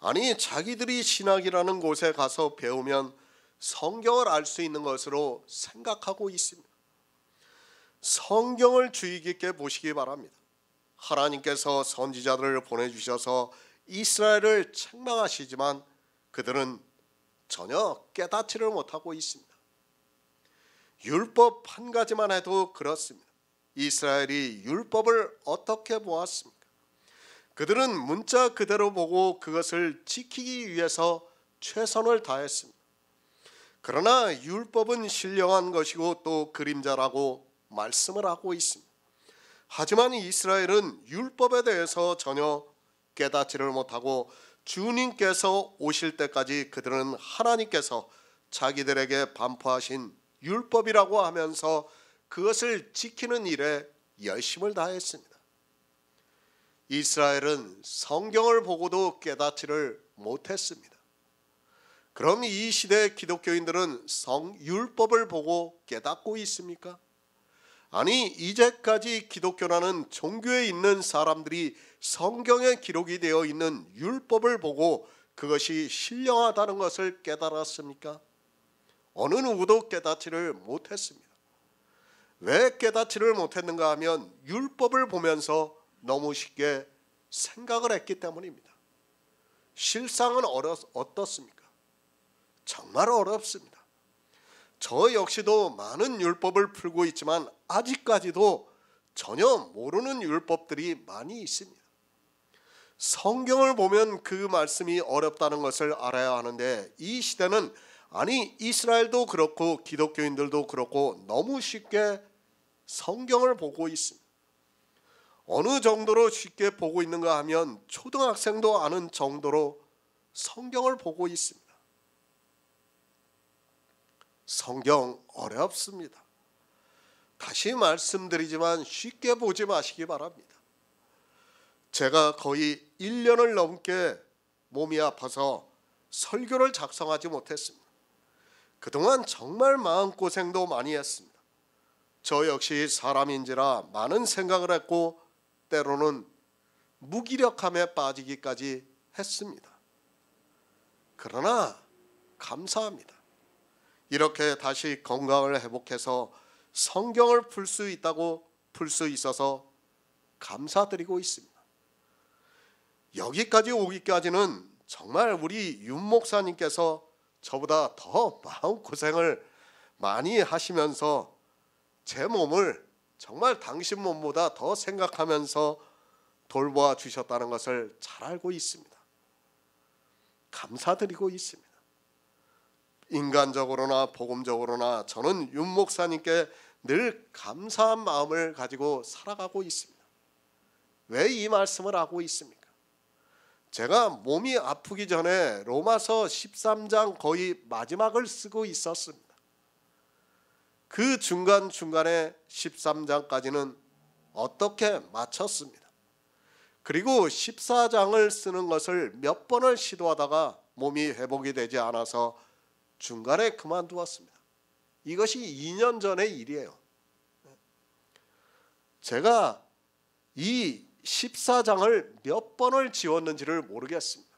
아니 자기들이 신학이라는 곳에 가서 배우면 성경을 알 수 있는 것으로 생각하고 있습니다. 성경을 주의 깊게 보시기 바랍니다. 하나님께서 선지자들을 보내주셔서 이스라엘을 책망하시지만 그들은 전혀 깨닫지를 못하고 있습니다. 율법 한 가지만 해도 그렇습니다. 이스라엘이 율법을 어떻게 보았습니까? 그들은 문자 그대로 보고 그것을 지키기 위해서 최선을 다했습니다. 그러나 율법은 신령한 것이고 또 그림자라고 말씀을 하고 있습니다. 하지만 이스라엘은 율법에 대해서 전혀 깨닫지를 못하고 주님께서 오실 때까지 그들은 하나님께서 자기들에게 반포하신 율법이라고 하면서 그것을 지키는 일에 열심을 다했습니다. 이스라엘은 성경을 보고도 깨닫지를 못했습니다. 그럼 이 시대 기독교인들은 율법을 보고 깨닫고 있습니까? 아니 이제까지 기독교라는 종교에 있는 사람들이 성경에 기록이 되어 있는 율법을 보고 그것이 신령하다는 것을 깨달았습니까? 어느 누구도 깨닫지를 못했습니다. 왜 깨닫지를 못했는가 하면 율법을 보면서 너무 쉽게 생각을 했기 때문입니다. 실상은 어떻습니까? 정말 어렵습니다. 저 역시도 많은 율법을 풀고 있지만 아직까지도 전혀 모르는 율법들이 많이 있습니다. 성경을 보면 그 말씀이 어렵다는 것을 알아야 하는데 이 시대는 아니 이스라엘도 그렇고 기독교인들도 그렇고 너무 쉽게 성경을 보고 있습니다. 어느 정도로 쉽게 보고 있는가 하면 초등학생도 아는 정도로 성경을 보고 있습니다. 성경 어렵습니다. 다시 말씀드리지만 쉽게 보지 마시기 바랍니다. 제가 거의 1년을 넘게 몸이 아파서 설교를 작성하지 못했습니다. 그동안 정말 마음고생도 많이 했습니다. 저 역시 사람인지라 많은 생각을 했고 때로는 무기력함에 빠지기까지 했습니다. 그러나 감사합니다. 이렇게 다시 건강을 회복해서 성경을 풀 수 있어서 감사드리고 있습니다. 여기까지 오기까지는 정말 우리 윤 목사님께서 저보다 더 마음고생을 많이 하시면서 제 몸을 정말 당신 몸보다 더 생각하면서 돌보아 주셨다는 것을 잘 알고 있습니다. 감사드리고 있습니다. 인간적으로나 복음적으로나 저는 윤 목사님께 늘 감사한 마음을 가지고 살아가고 있습니다. 왜 이 말씀을 하고 있습니까? 제가 몸이 아프기 전에 로마서 13장 거의 마지막을 쓰고 있었습니다. 그 중간중간에 13장까지는 어떻게 마쳤습니다. 그리고 14장을 쓰는 것을 몇 번을 시도하다가 몸이 회복이 되지 않아서 중간에 그만두었습니다. 이것이 2년 전의 일이에요. 제가 이 14장을 몇 번을 지웠는지를 모르겠습니다.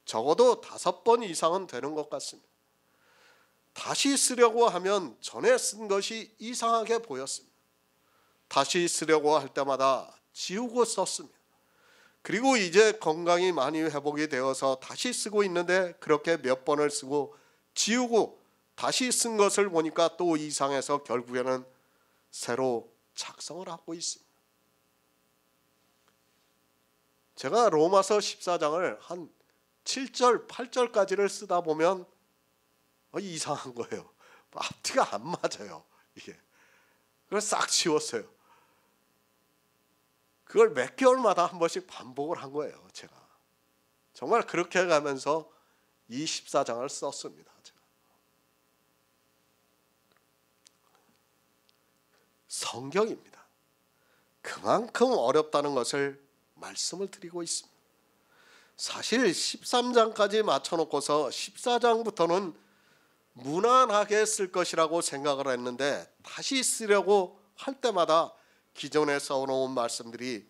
적어도 5번 이상은 되는 것 같습니다. 다시 쓰려고 하면 전에 쓴 것이 이상하게 보였습니다. 다시 쓰려고 할 때마다 지우고 썼습니다. 그리고 이제 건강이 많이 회복이 되어서 다시 쓰고 있는데 그렇게 몇 번을 쓰고 지우고 다시 쓴 것을 보니까 또 이상해서 결국에는 새로 작성을 하고 있습니다. 제가 로마서 14장을 한 7절, 8절까지를 쓰다 보면 이상한 거예요. 앞뒤가 안 맞아요. 이게. 그걸 싹 지웠어요. 그걸 몇 개월마다 한 번씩 반복을 한 거예요. 제가 정말 그렇게 가면서 이 14장을 썼습니다. 제가. 성경입니다. 그만큼 어렵다는 것을 말씀을 드리고 있습니다. 사실 13장까지 맞춰놓고서 14장부터는 무난하게 쓸 것이라고 생각을 했는데 다시 쓰려고 할 때마다 기존에 써놓은 말씀들이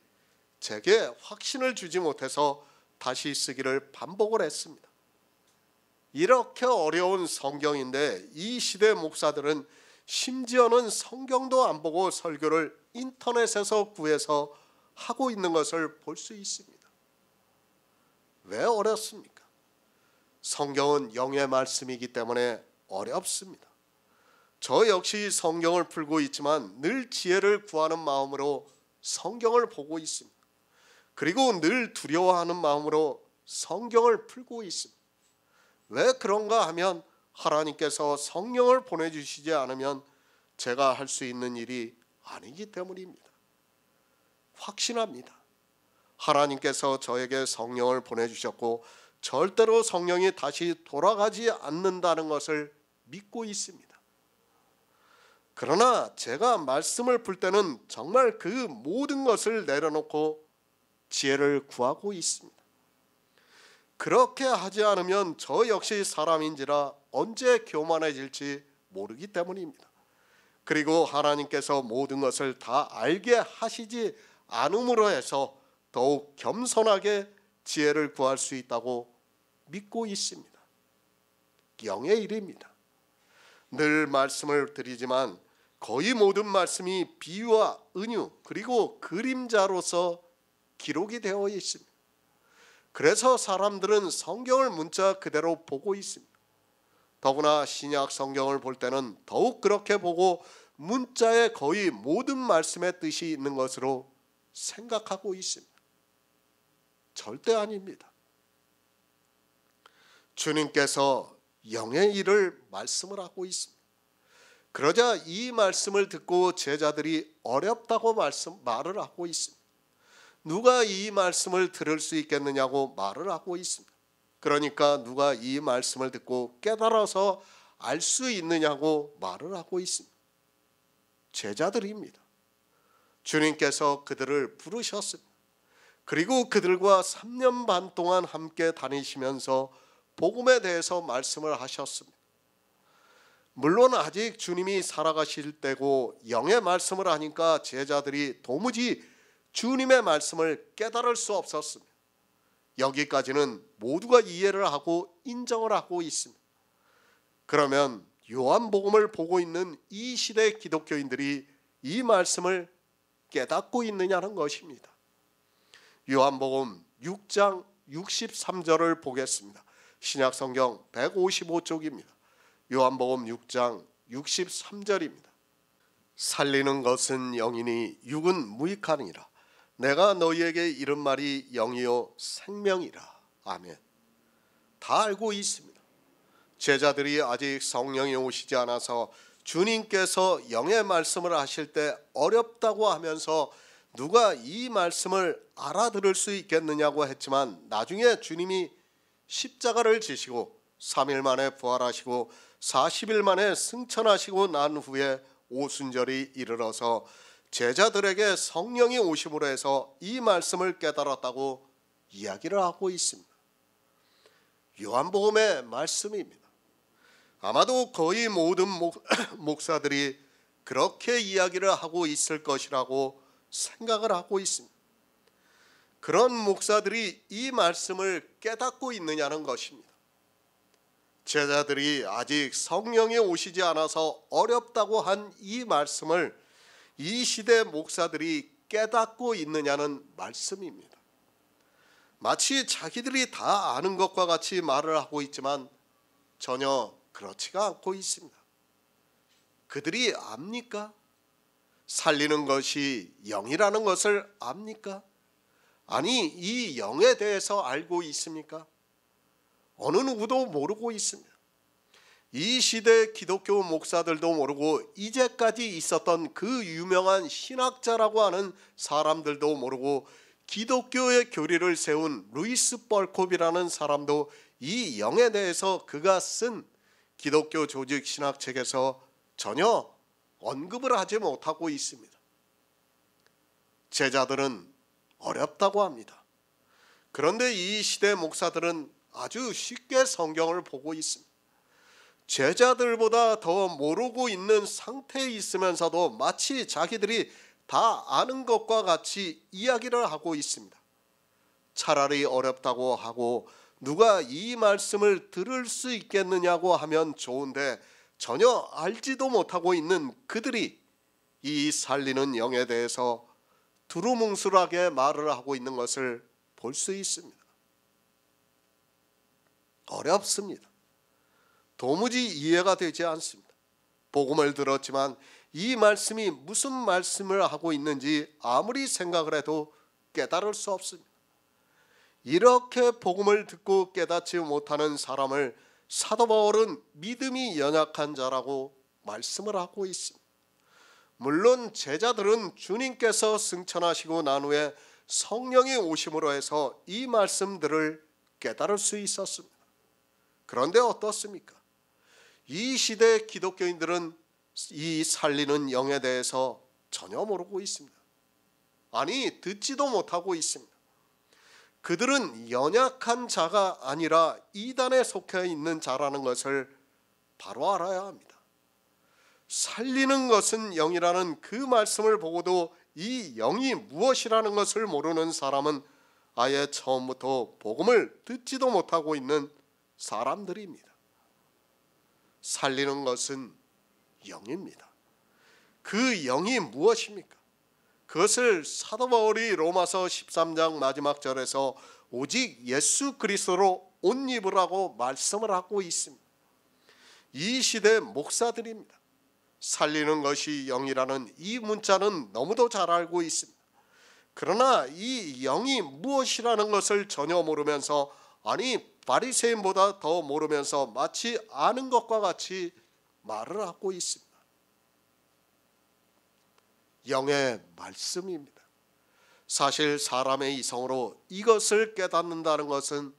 제게 확신을 주지 못해서 다시 쓰기를 반복을 했습니다. 이렇게 어려운 성경인데 이 시대 목사들은 심지어는 성경도 안 보고 설교를 인터넷에서 구해서 하고 있는 것을 볼 수 있습니다. 왜 어렵습니까? 성경은 영의 말씀이기 때문에 어렵습니다. 저 역시 성경을 풀고 있지만 늘 지혜를 구하는 마음으로 성경을 보고 있습니다. 그리고 늘 두려워하는 마음으로 성경을 풀고 있습니다. 왜 그런가 하면 하나님께서 성령을 보내주시지 않으면 제가 할 수 있는 일이 아니기 때문입니다. 확신합니다. 하나님께서 저에게 성령을 보내주셨고 절대로 성령이 다시 돌아가지 않는다는 것을 믿고 있습니다. 그러나 제가 말씀을 풀 때는 정말 그 모든 것을 내려놓고 지혜를 구하고 있습니다. 그렇게 하지 않으면 저 역시 사람인지라 언제 교만해질지 모르기 때문입니다. 그리고 하나님께서 모든 것을 다 알게 하시지 않음으로 해서 더욱 겸손하게 지혜를 구할 수 있다고 믿고 있습니다. 영의 일입니다. 늘 말씀을 드리지만 거의 모든 말씀이 비유와 은유 그리고 그림자로서 기록이 되어 있습니다. 그래서 사람들은 성경을 문자 그대로 보고 있습니다. 더구나 신약 성경을 볼 때는 더욱 그렇게 보고 문자에 거의 모든 말씀의 뜻이 있는 것으로 생각하고 있습니다. 절대 아닙니다. 주님께서 영의 일을 말씀을 하고 있습니다. 그러자 이 말씀을 듣고 제자들이 어렵다고 말을 하고 있습니다. 누가 이 말씀을 들을 수 있겠느냐고 말을 하고 있습니다. 그러니까 누가 이 말씀을 듣고 깨달아서 알 수 있느냐고 말을 하고 있습니다. 제자들입니다. 주님께서 그들을 부르셨습니다. 그리고 그들과 3년 반 동안 함께 다니시면서 복음에 대해서 말씀을 하셨습니다. 물론 아직 주님이 살아가실 때고 영의 말씀을 하니까 제자들이 도무지 주님의 말씀을 깨달을 수 없었습니다. 여기까지는 모두가 이해를 하고 인정을 하고 있습니다. 그러면 요한복음을 보고 있는 이 시대 기독교인들이 이 말씀을 깨닫고 있느냐는 것입니다. 요한복음 6장 63절을 보겠습니다. 신약성경 155쪽입니다. 요한복음 6장 63절입니다. 살리는 것은 영이니 육은 무익하니라. 내가 너희에게 이른 말이 영이요 생명이라. 아멘. 다 알고 있습니다. 제자들이 아직 성령이 오시지 않아서 주님께서 영의 말씀을 하실 때 어렵다고 하면서 누가 이 말씀을 알아들을 수 있겠느냐고 했지만 나중에 주님이 십자가를 지시고 3일 만에 부활하시고 40일 만에 승천하시고 난 후에 오순절이 이르러서 제자들에게 성령이 오심으로 해서 이 말씀을 깨달았다고 이야기를 하고 있습니다. 요한복음의 말씀입니다. 아마도 거의 모든 목사들이 그렇게 이야기를 하고 있을 것이라고 생각을 하고 있습니다. 그런 목사들이 이 말씀을 깨닫고 있느냐는 것입니다. 제자들이 아직 성령이 오시지 않아서 어렵다고 한 이 말씀을 이 시대 목사들이 깨닫고 있느냐는 말씀입니다. 마치 자기들이 다 아는 것과 같이 말을 하고 있지만 전혀 그렇지가 않고 있습니다. 그들이 압니까? 살리는 것이 영이라는 것을 압니까? 아니, 이 영에 대해서 알고 있습니까? 어느 누구도 모르고 있습니다. 이 시대 기독교 목사들도 모르고 이제까지 있었던 그 유명한 신학자라고 하는 사람들도 모르고 기독교의 교리를 세운 루이스 벌콥이라는 사람도 이 영에 대해서 그가 쓴 기독교 조직 신학책에서 전혀 언급을 하지 못하고 있습니다. 제자들은 어렵다고 합니다. 그런데 이 시대 목사들은 아주 쉽게 성경을 보고 있습니다. 제자들보다 더 모르고 있는 상태에 있으면서도 마치 자기들이 다 아는 것과 같이 이야기를 하고 있습니다. 차라리 어렵다고 하고 누가 이 말씀을 들을 수 있겠느냐고 하면 좋은데 전혀 알지도 못하고 있는 그들이 이 살리는 영에 대해서 두루뭉술하게 말을 하고 있는 것을 볼 수 있습니다. 어렵습니다. 도무지 이해가 되지 않습니다. 복음을 들었지만 이 말씀이 무슨 말씀을 하고 있는지 아무리 생각을 해도 깨달을 수 없습니다. 이렇게 복음을 듣고 깨닫지 못하는 사람을 사도 바울은 믿음이 연약한 자라고 말씀을 하고 있습니다. 물론 제자들은 주님께서 승천하시고 난 후에 성령이 오심으로 해서 이 말씀들을 깨달을 수 있었습니다. 그런데 어떻습니까? 이 시대 기독교인들은 이 살리는 영에 대해서 전혀 모르고 있습니다. 아니, 듣지도 못하고 있습니다. 그들은 연약한 자가 아니라 이단에 속해 있는 자라는 것을 바로 알아야 합니다. 살리는 것은 영이라는 그 말씀을 보고도 이 영이 무엇이라는 것을 모르는 사람은 아예 처음부터 복음을 듣지도 못하고 있는 사람들입니다. 살리는 것은 영입니다. 그 영이 무엇입니까? 그것을 사도 바울이 로마서 13장 마지막 절에서 오직 예수 그리스도로 옷 입으라고 말씀을 하고 있습니다. 이 시대 목사들입니다. 살리는 것이 영이라는 이 문자는 너무도 잘 알고 있습니다. 그러나 이 영이 무엇이라는 것을 전혀 모르면서, 아니 바리새인보다 더 모르면서 마치 아는 것과 같이 말을 하고 있습니다. 영의 말씀입니다. 사실 사람의 이성으로 이것을 깨닫는다는 것은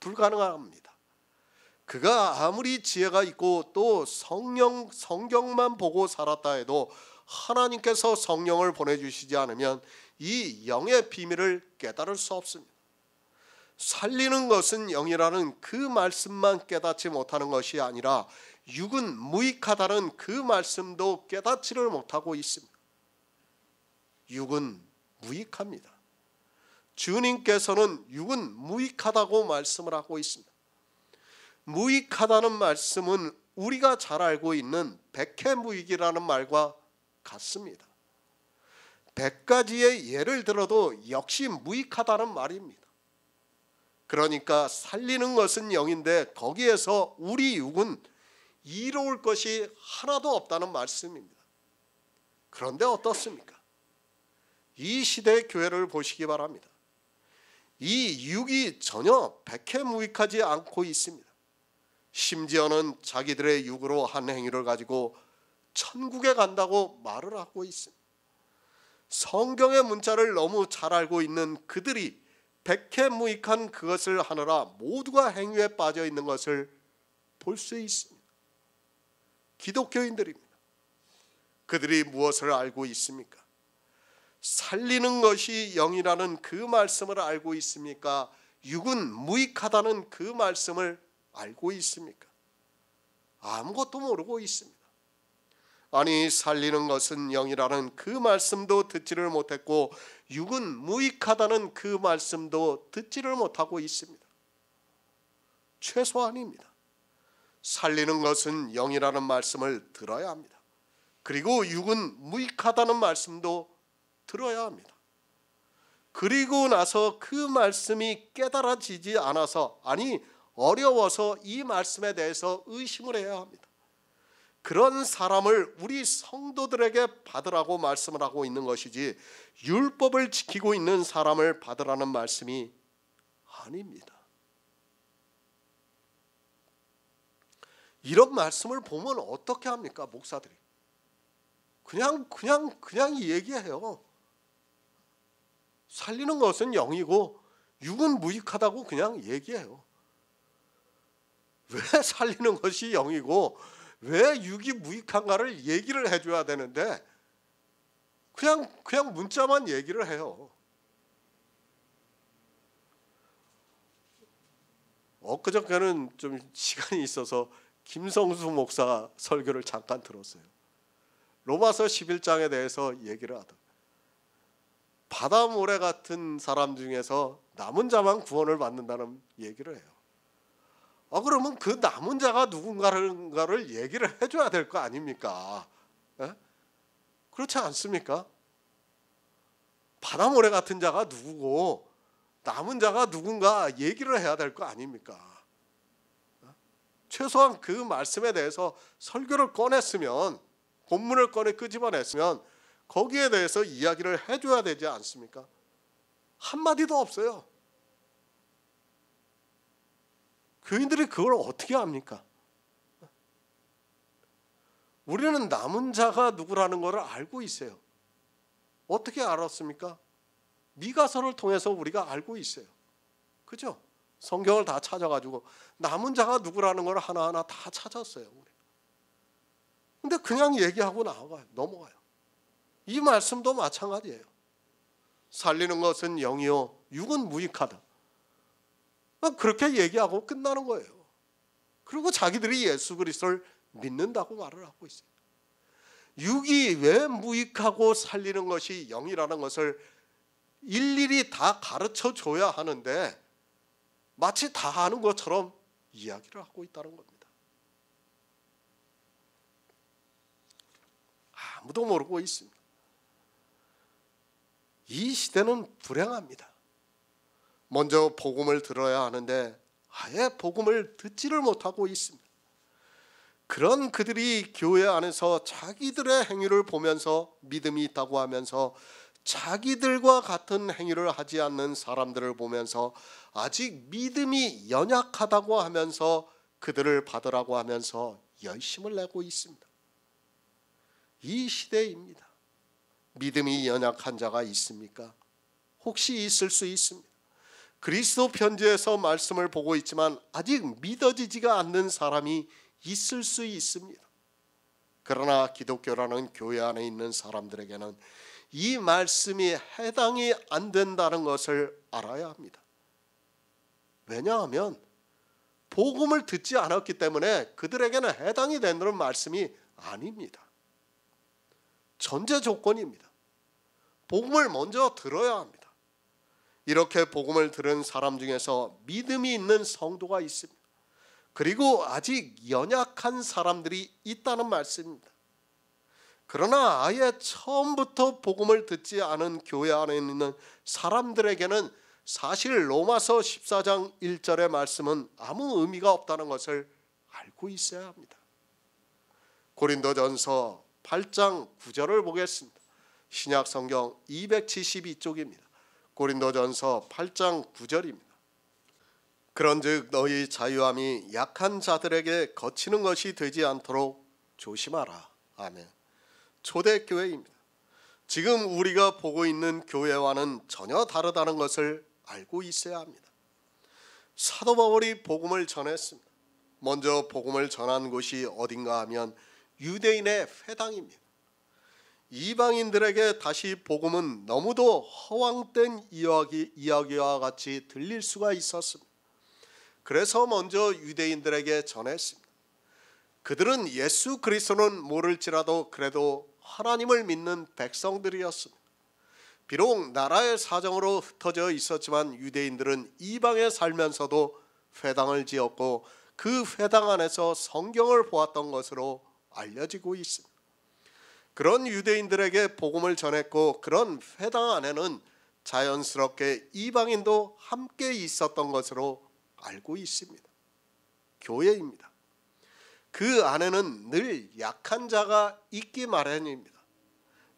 불가능합니다. 그가 아무리 지혜가 있고 또 성경만 보고 살았다 해도 하나님께서 성령을 보내주시지 않으면 이 영의 비밀을 깨달을 수 없습니다. 살리는 것은 영이라는 그 말씀만 깨닫지 못하는 것이 아니라 육은 무익하다는 그 말씀도 깨닫지를 못하고 있습니다. 육은 무익합니다. 주님께서는 육은 무익하다고 말씀을 하고 있습니다. 무익하다는 말씀은 우리가 잘 알고 있는 백해무익이라는 말과 같습니다. 100가지의 예를 들어도 역시 무익하다는 말입니다. 그러니까 살리는 것은 영인데 거기에서 우리 육은 이로울 것이 하나도 없다는 말씀입니다. 그런데 어떻습니까? 이 시대의 교회를 보시기 바랍니다. 이 육이 전혀 백해무익하지 않고 있습니다. 심지어는 자기들의 육으로 한 행위를 가지고 천국에 간다고 말을 하고 있습니다. 성경의 문자를 너무 잘 알고 있는 그들이 백해무익한 그것을 하느라 모두가 행위에 빠져 있는 것을 볼 수 있습니다. 기독교인들입니다. 그들이 무엇을 알고 있습니까? 살리는 것이 영이라는 그 말씀을 알고 있습니까? 육은 무익하다는 그 말씀을 알고 있습니까? 아무것도 모르고 있습니다. 아니, 살리는 것은 영이라는 그 말씀도 듣지를 못했고 육은 무익하다는 그 말씀도 듣지를 못하고 있습니다. 최소한입니다. 살리는 것은 영이라는 말씀을 들어야 합니다. 그리고 육은 무익하다는 말씀도 들어야 합니다. 그리고 나서 그 말씀이 깨달아지지 않아서, 아니 어려워서 이 말씀에 대해서 의심을 해야 합니다. 그런 사람을 우리 성도들에게 받으라고 말씀을 하고 있는 것이지 율법을 지키고 있는 사람을 받으라는 말씀이 아닙니다. 이런 말씀을 보면 어떻게 합니까? 목사들이 그냥 얘기해요. 살리는 것은 영이고 육은 무익하다고 그냥 얘기해요. 왜 살리는 것이 영이고 왜 육이 무익한가를 얘기를 해줘야 되는데 그냥 문자만 얘기를 해요. 엊그저께는 좀 시간이 있어서 김성수 목사 설교를 잠깐 들었어요. 로마서 11장에 대해서 얘기를 하다. 바다 모래 같은 사람 중에서 남은 자만 구원을 받는다는 얘기를 해요. 그러면 그 남은 자가 누군가를 얘기를 해줘야 될 거 아닙니까? 에? 그렇지 않습니까? 바다 모래 같은 자가 누구고 남은 자가 누군가 얘기를 해야 될 거 아닙니까? 최소한 그 말씀에 대해서 설교를 꺼냈으면, 본문을 꺼내 끄집어냈으면 거기에 대해서 이야기를 해줘야 되지 않습니까? 한마디도 없어요. 교인들이 그걸 어떻게 합니까? 우리는 남은 자가 누구라는 것을 알고 있어요. 어떻게 알았습니까? 미가서를 통해서 우리가 알고 있어요. 그죠? 성경을 다 찾아가지고 남은 자가 누구라는 걸 하나하나 다 찾았어요. 근데 그냥 얘기하고 넘어가요. 이 말씀도 마찬가지예요. 살리는 것은 영이요 육은 무익하다. 그렇게 얘기하고 끝나는 거예요. 그리고 자기들이 예수 그리스도를 믿는다고 말을 하고 있어요. 육이 왜 무익하고 살리는 것이 영이라는 것을 일일이 다 가르쳐 줘야 하는데 마치 다 아는 것처럼 이야기를 하고 있다는 겁니다. 아무도 모르고 있습니다. 이 시대는 불행합니다. 먼저 복음을 들어야 하는데 아예 복음을 듣지를 못하고 있습니다. 그런 그들이 교회 안에서 자기들의 행위를 보면서 믿음이 있다고 하면서 자기들과 같은 행위를 하지 않는 사람들을 보면서 아직 믿음이 연약하다고 하면서 그들을 받으라고 하면서 열심을 내고 있습니다. 이 시대입니다. 믿음이 연약한 자가 있습니까? 혹시 있을 수 있습니다. 그리스도 편지에서 말씀을 보고 있지만 아직 믿어지지가 않는 사람이 있을 수 있습니다. 그러나 기독교라는 교회 안에 있는 사람들에게는 이 말씀이 해당이 안 된다는 것을 알아야 합니다. 왜냐하면 복음을 듣지 않았기 때문에 그들에게는 해당이 되는 말씀이 아닙니다. 전제 조건입니다. 복음을 먼저 들어야 합니다. 이렇게 복음을 들은 사람 중에서 믿음이 있는 성도가 있습니다. 그리고 아직 연약한 사람들이 있다는 말씀입니다. 그러나 아예 처음부터 복음을 듣지 않은 교회 안에 있는 사람들에게는 사실 로마서 14장 1절의 말씀은 아무 의미가 없다는 것을 알고 있어야 합니다. 고린도전서 8장 9절을 보겠습니다. 신약 성경 272쪽입니다. 고린도전서 8장 9절입니다. 그런즉 너희 자유함이 약한 자들에게 거치는 것이 되지 않도록 조심하라. 아멘. 초대교회입니다. 지금 우리가 보고 있는 교회와는 전혀 다르다는 것을 알고 있어야 합니다. 사도 바울이 복음을 전했습니다. 먼저 복음을 전한 곳이 어딘가 하면 유대인의 회당입니다. 이방인들에게 다시 복음은 너무도 허황된 이야기와 같이 들릴 수가 있었습니다. 그래서 먼저 유대인들에게 전했습니다. 그들은 예수 그리스도는 모를지라도 그래도 하나님을 믿는 백성들이었습니다. 비록 나라의 사정으로 흩어져 있었지만 유대인들은 이방에 살면서도 회당을 지었고 그 회당 안에서 성경을 보았던 것으로 알려지고 있습니다. 그런 유대인들에게 복음을 전했고 그런 회당 안에는 자연스럽게 이방인도 함께 있었던 것으로 알고 있습니다. 교회입니다. 그 안에는 늘 약한 자가 있기 마련입니다.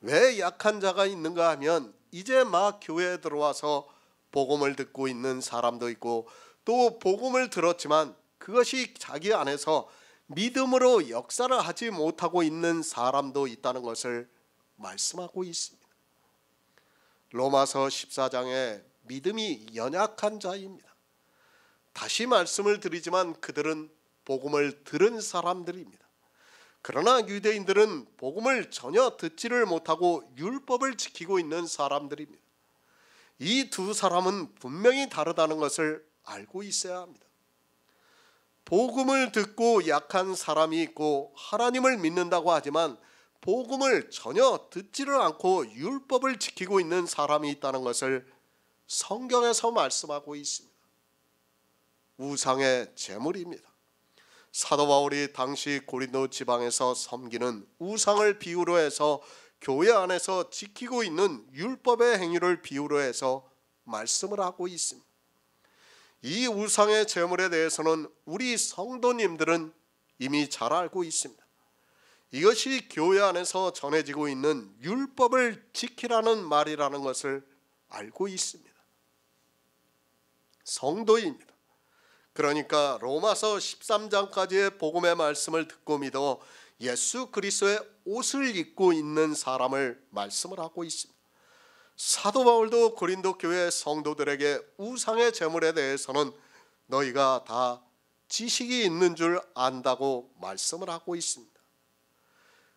왜 약한 자가 있는가 하면 이제 막 교회에 들어와서 복음을 듣고 있는 사람도 있고 또 복음을 들었지만 그것이 자기 안에서 믿음으로 역사를 하지 못하고 있는 사람도 있다는 것을 말씀하고 있습니다. 로마서 14장에 믿음이 연약한 자입니다. 다시 말씀을 드리지만 그들은 복음을 들은 사람들입니다. 그러나 유대인들은 복음을 전혀 듣지를 못하고 율법을 지키고 있는 사람들입니다. 이 두 사람은 분명히 다르다는 것을 알고 있어야 합니다. 복음을 듣고 약한 사람이 있고 하나님을 믿는다고 하지만 복음을 전혀 듣지를 않고 율법을 지키고 있는 사람이 있다는 것을 성경에서 말씀하고 있습니다. 우상의 제물입니다. 사도 바울이 당시 고린도 지방에서 섬기는 우상을 비유로 해서 교회 안에서 지키고 있는 율법의 행위를 비유로 해서 말씀을 하고 있습니다. 이 우상의 제물에 대해서는 우리 성도님들은 이미 잘 알고 있습니다. 이것이 교회 안에서 전해지고 있는 율법을 지키라는 말이라는 것을 알고 있습니다. 성도입니다. 그러니까 로마서 13장까지의 복음의 말씀을 듣고 믿어 예수 그리스도의 옷을 입고 있는 사람을 말씀을 하고 있습니다. 사도 바울도 고린도 교회 성도들에게 우상의 제물에 대해서는 너희가 다 지식이 있는 줄 안다고 말씀을 하고 있습니다.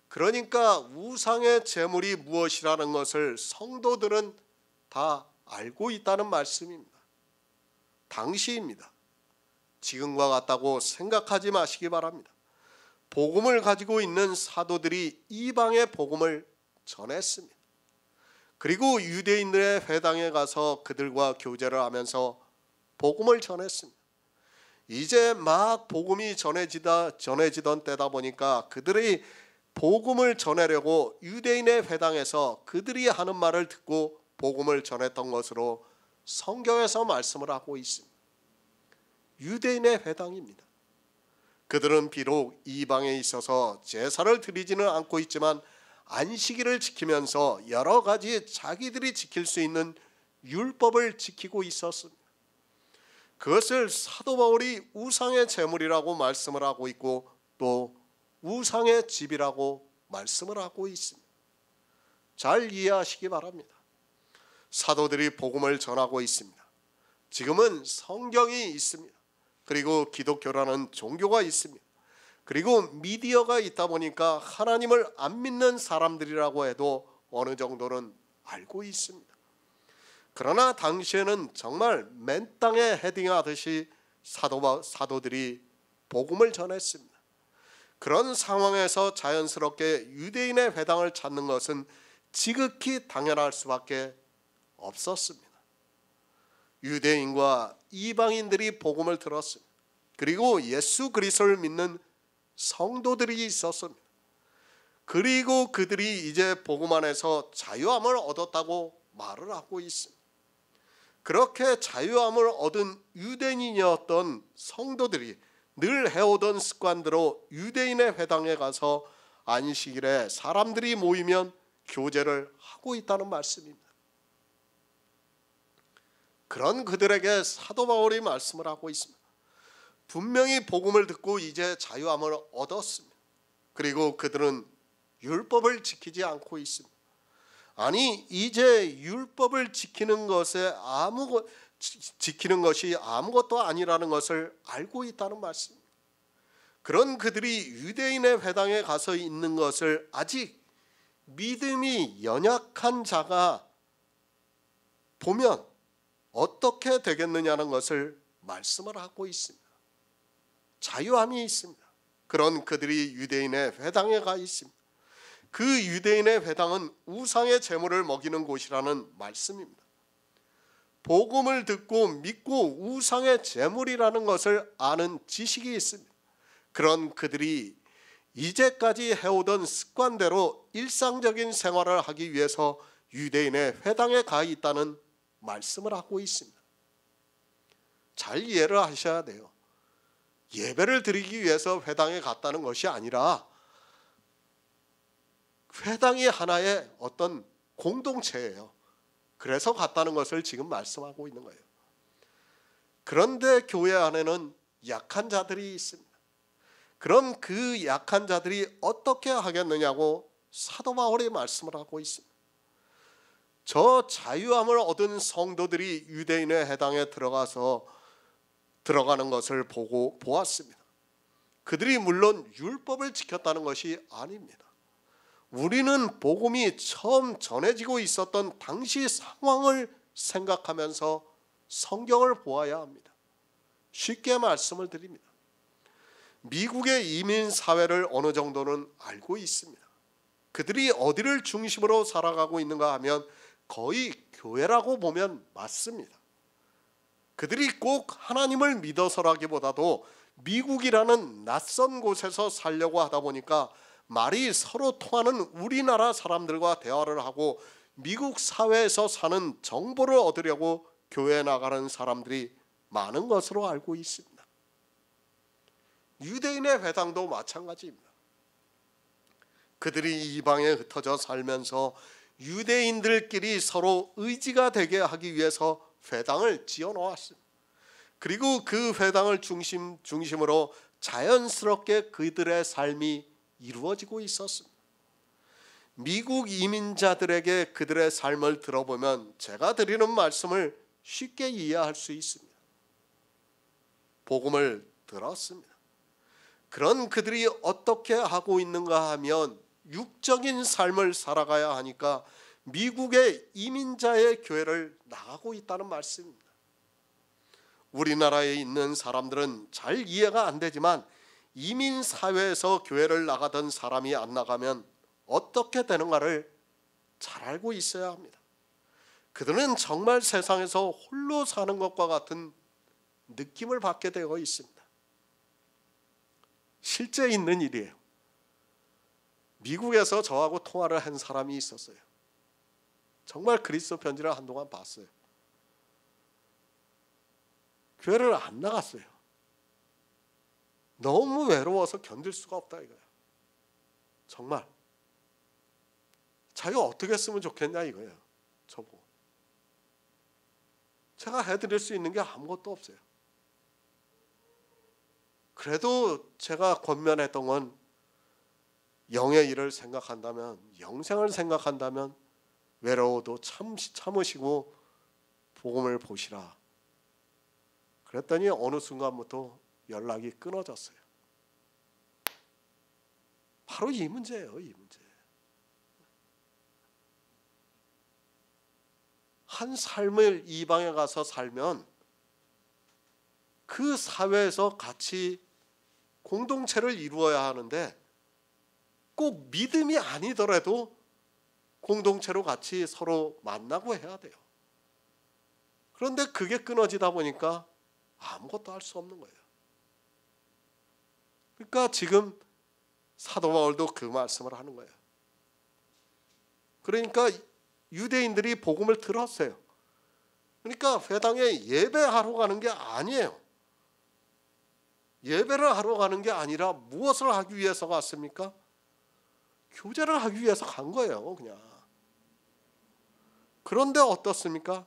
그러니까 우상의 제물이 무엇이라는 것을 성도들은 다 알고 있다는 말씀입니다. 당시입니다. 지금과 같다고 생각하지 마시기 바랍니다. 복음을 가지고 있는 사도들이 이방의 복음을 전했습니다. 그리고 유대인들의 회당에 가서 그들과 교제를 하면서 복음을 전했습니다. 이제 막 복음이 전해지던 때다 보니까 그들이 복음을 전하려고 유대인의 회당에서 그들이 하는 말을 듣고 복음을 전했던 것으로 성경에서 말씀을 하고 있습니다. 유대인의 회당입니다. 그들은 비록 이방에 있어서 제사를 드리지는 않고 있지만 안식일을 지키면서 여러 가지 자기들이 지킬 수 있는 율법을 지키고 있었습니다. 그것을 사도 바울이 우상의 제물이라고 말씀을 하고 있고 또 우상의 집이라고 말씀을 하고 있습니다. 잘 이해하시기 바랍니다. 사도들이 복음을 전하고 있습니다. 지금은 성경이 있습니다. 그리고 기독교라는 종교가 있습니다. 그리고 미디어가 있다 보니까 하나님을 안 믿는 사람들이라고 해도 어느 정도는 알고 있습니다. 그러나 당시에는 정말 맨 땅에 헤딩하듯이 사도들이 복음을 전했습니다. 그런 상황에서 자연스럽게 유대인의 회당을 찾는 것은 지극히 당연할 수밖에 없었습니다. 유대인과 이방인들이 복음을 들었습니다. 그리고 예수 그리스도를 믿는 성도들이 있었습니다. 그리고 그들이 이제 복음 안에서 자유함을 얻었다고 말을 하고 있습니다. 그렇게 자유함을 얻은 유대인이었던 성도들이 늘 해오던 습관대로 유대인의 회당에 가서 안식일에 사람들이 모이면 교제를 하고 있다는 말씀입니다. 그런 그들에게 사도 바울이 말씀을 하고 있습니다. 분명히 복음을 듣고 이제 자유함을 얻었습니다. 그리고 그들은 율법을 지키지 않고 있습니다. 아니 이제 율법을 지키는 것이 아무것도 아니라는 것을 알고 있다는 말씀입니다. 그런 그들이 유대인의 회당에 가서 있는 것을 아직 믿음이 연약한 자가 보면 어떻게 되겠느냐는 것을 말씀을 하고 있습니다. 자유함이 있습니다. 그런 그들이 유대인의 회당에 가 있습니다. 그 유대인의 회당은 우상의 제물을 먹이는 곳이라는 말씀입니다. 복음을 듣고 믿고 우상의 제물이라는 것을 아는 지식이 있습니다. 그런 그들이 이제까지 해오던 습관대로 일상적인 생활을 하기 위해서 유대인의 회당에 가 있다는 말씀을 하고 있습니다. 잘 이해를 하셔야 돼요. 예배를 드리기 위해서 회당에 갔다는 것이 아니라 회당이 하나의 어떤 공동체예요. 그래서 갔다는 것을 지금 말씀하고 있는 거예요. 그런데 교회 안에는 약한 자들이 있습니다. 그럼 그 약한 자들이 어떻게 하겠느냐고 사도 바울이 말씀을 하고 있습니다. 저 자유함을 얻은 성도들이 유대인의 해당에 들어가는 것을 보고 보았습니다. 그들이 물론 율법을 지켰다는 것이 아닙니다. 우리는 복음이 처음 전해지고 있었던 당시 상황을 생각하면서 성경을 보아야 합니다. 쉽게 말씀을 드립니다. 미국의 이민 사회를 어느 정도는 알고 있습니다. 그들이 어디를 중심으로 살아가고 있는가 하면 거의 교회라고 보면 맞습니다. 그들이 꼭 하나님을 믿어서라기보다도 미국이라는 낯선 곳에서 살려고 하다 보니까 말이 서로 통하는 우리나라 사람들과 대화를 하고 미국 사회에서 사는 정보를 얻으려고 교회에 나가는 사람들이 많은 것으로 알고 있습니다. 유대인의 회당도 마찬가지입니다. 그들이 이방에 흩어져 살면서 유대인들끼리 서로 의지가 되게 하기 위해서 회당을 지어 놓았습니다. 그리고 그 회당을 중심으로 자연스럽게 그들의 삶이 이루어지고 있었습니다. 미국 이민자들에게 그들의 삶을 들어보면 제가 드리는 말씀을 쉽게 이해할 수 있습니다. 복음을 들었습니다. 그런 그들이 어떻게 하고 있는가 하면 육적인 삶을 살아가야 하니까 미국의 이민자의 교회를 나가고 있다는 말씀입니다. 우리나라에 있는 사람들은 잘 이해가 안 되지만 이민 사회에서 교회를 나가던 사람이 안 나가면 어떻게 되는가를 잘 알고 있어야 합니다. 그들은 정말 세상에서 홀로 사는 것과 같은 느낌을 받게 되어 있습니다. 실제 있는 일이에요. 미국에서 저하고 통화를 한 사람이 있었어요. 정말 그리스도 편지를 한동안 봤어요. 교회를 안 나갔어요. 너무 외로워서 견딜 수가 없다 이거야. 정말 자기가 어떻게 했으면 좋겠냐 이거예요. 저보고. 제가 해드릴 수 있는 게 아무것도 없어요. 그래도 제가 권면했던 건 영의 일을 생각한다면, 영생을 생각한다면 외로워도 참으시고 복음을 보시라. 그랬더니 어느 순간부터 연락이 끊어졌어요. 바로 이 문제예요. 이 문제. 한 삶을 이방에 가서 살면 그 사회에서 같이 공동체를 이루어야 하는데 꼭 믿음이 아니더라도 공동체로 같이 서로 만나고 해야 돼요. 그런데 그게 끊어지다 보니까 아무것도 할 수 없는 거예요. 그러니까 지금 사도 바울도 그 말씀을 하는 거예요. 그러니까 유대인들이 복음을 들었어요. 그러니까 회당에 예배하러 가는 게 아니에요. 예배를 하러 가는 게 아니라 무엇을 하기 위해서 갔습니까? 교제를 하기 위해서 간 거예요. 그냥. 그런데 어떻습니까?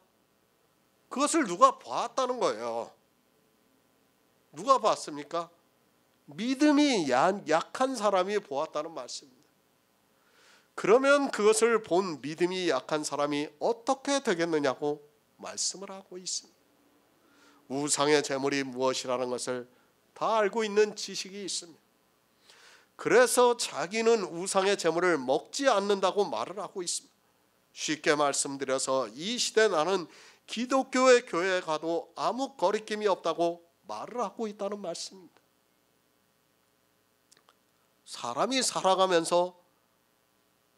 그것을 누가 봤다는 거예요. 누가 봤습니까? 믿음이 약한 사람이 보았다는 말씀입니다. 그러면 그것을 본 믿음이 약한 사람이 어떻게 되겠느냐고 말씀을 하고 있습니다. 우상의 제물이 무엇이라는 것을 다 알고 있는 지식이 있습니다. 그래서 자기는 우상의 제물을 먹지 않는다고 말을 하고 있습니다. 쉽게 말씀드려서 이 시대 나는 기독교의 교회에 가도 아무 거리낌이 없다고 말을 하고 있다는 말씀입니다. 사람이 살아가면서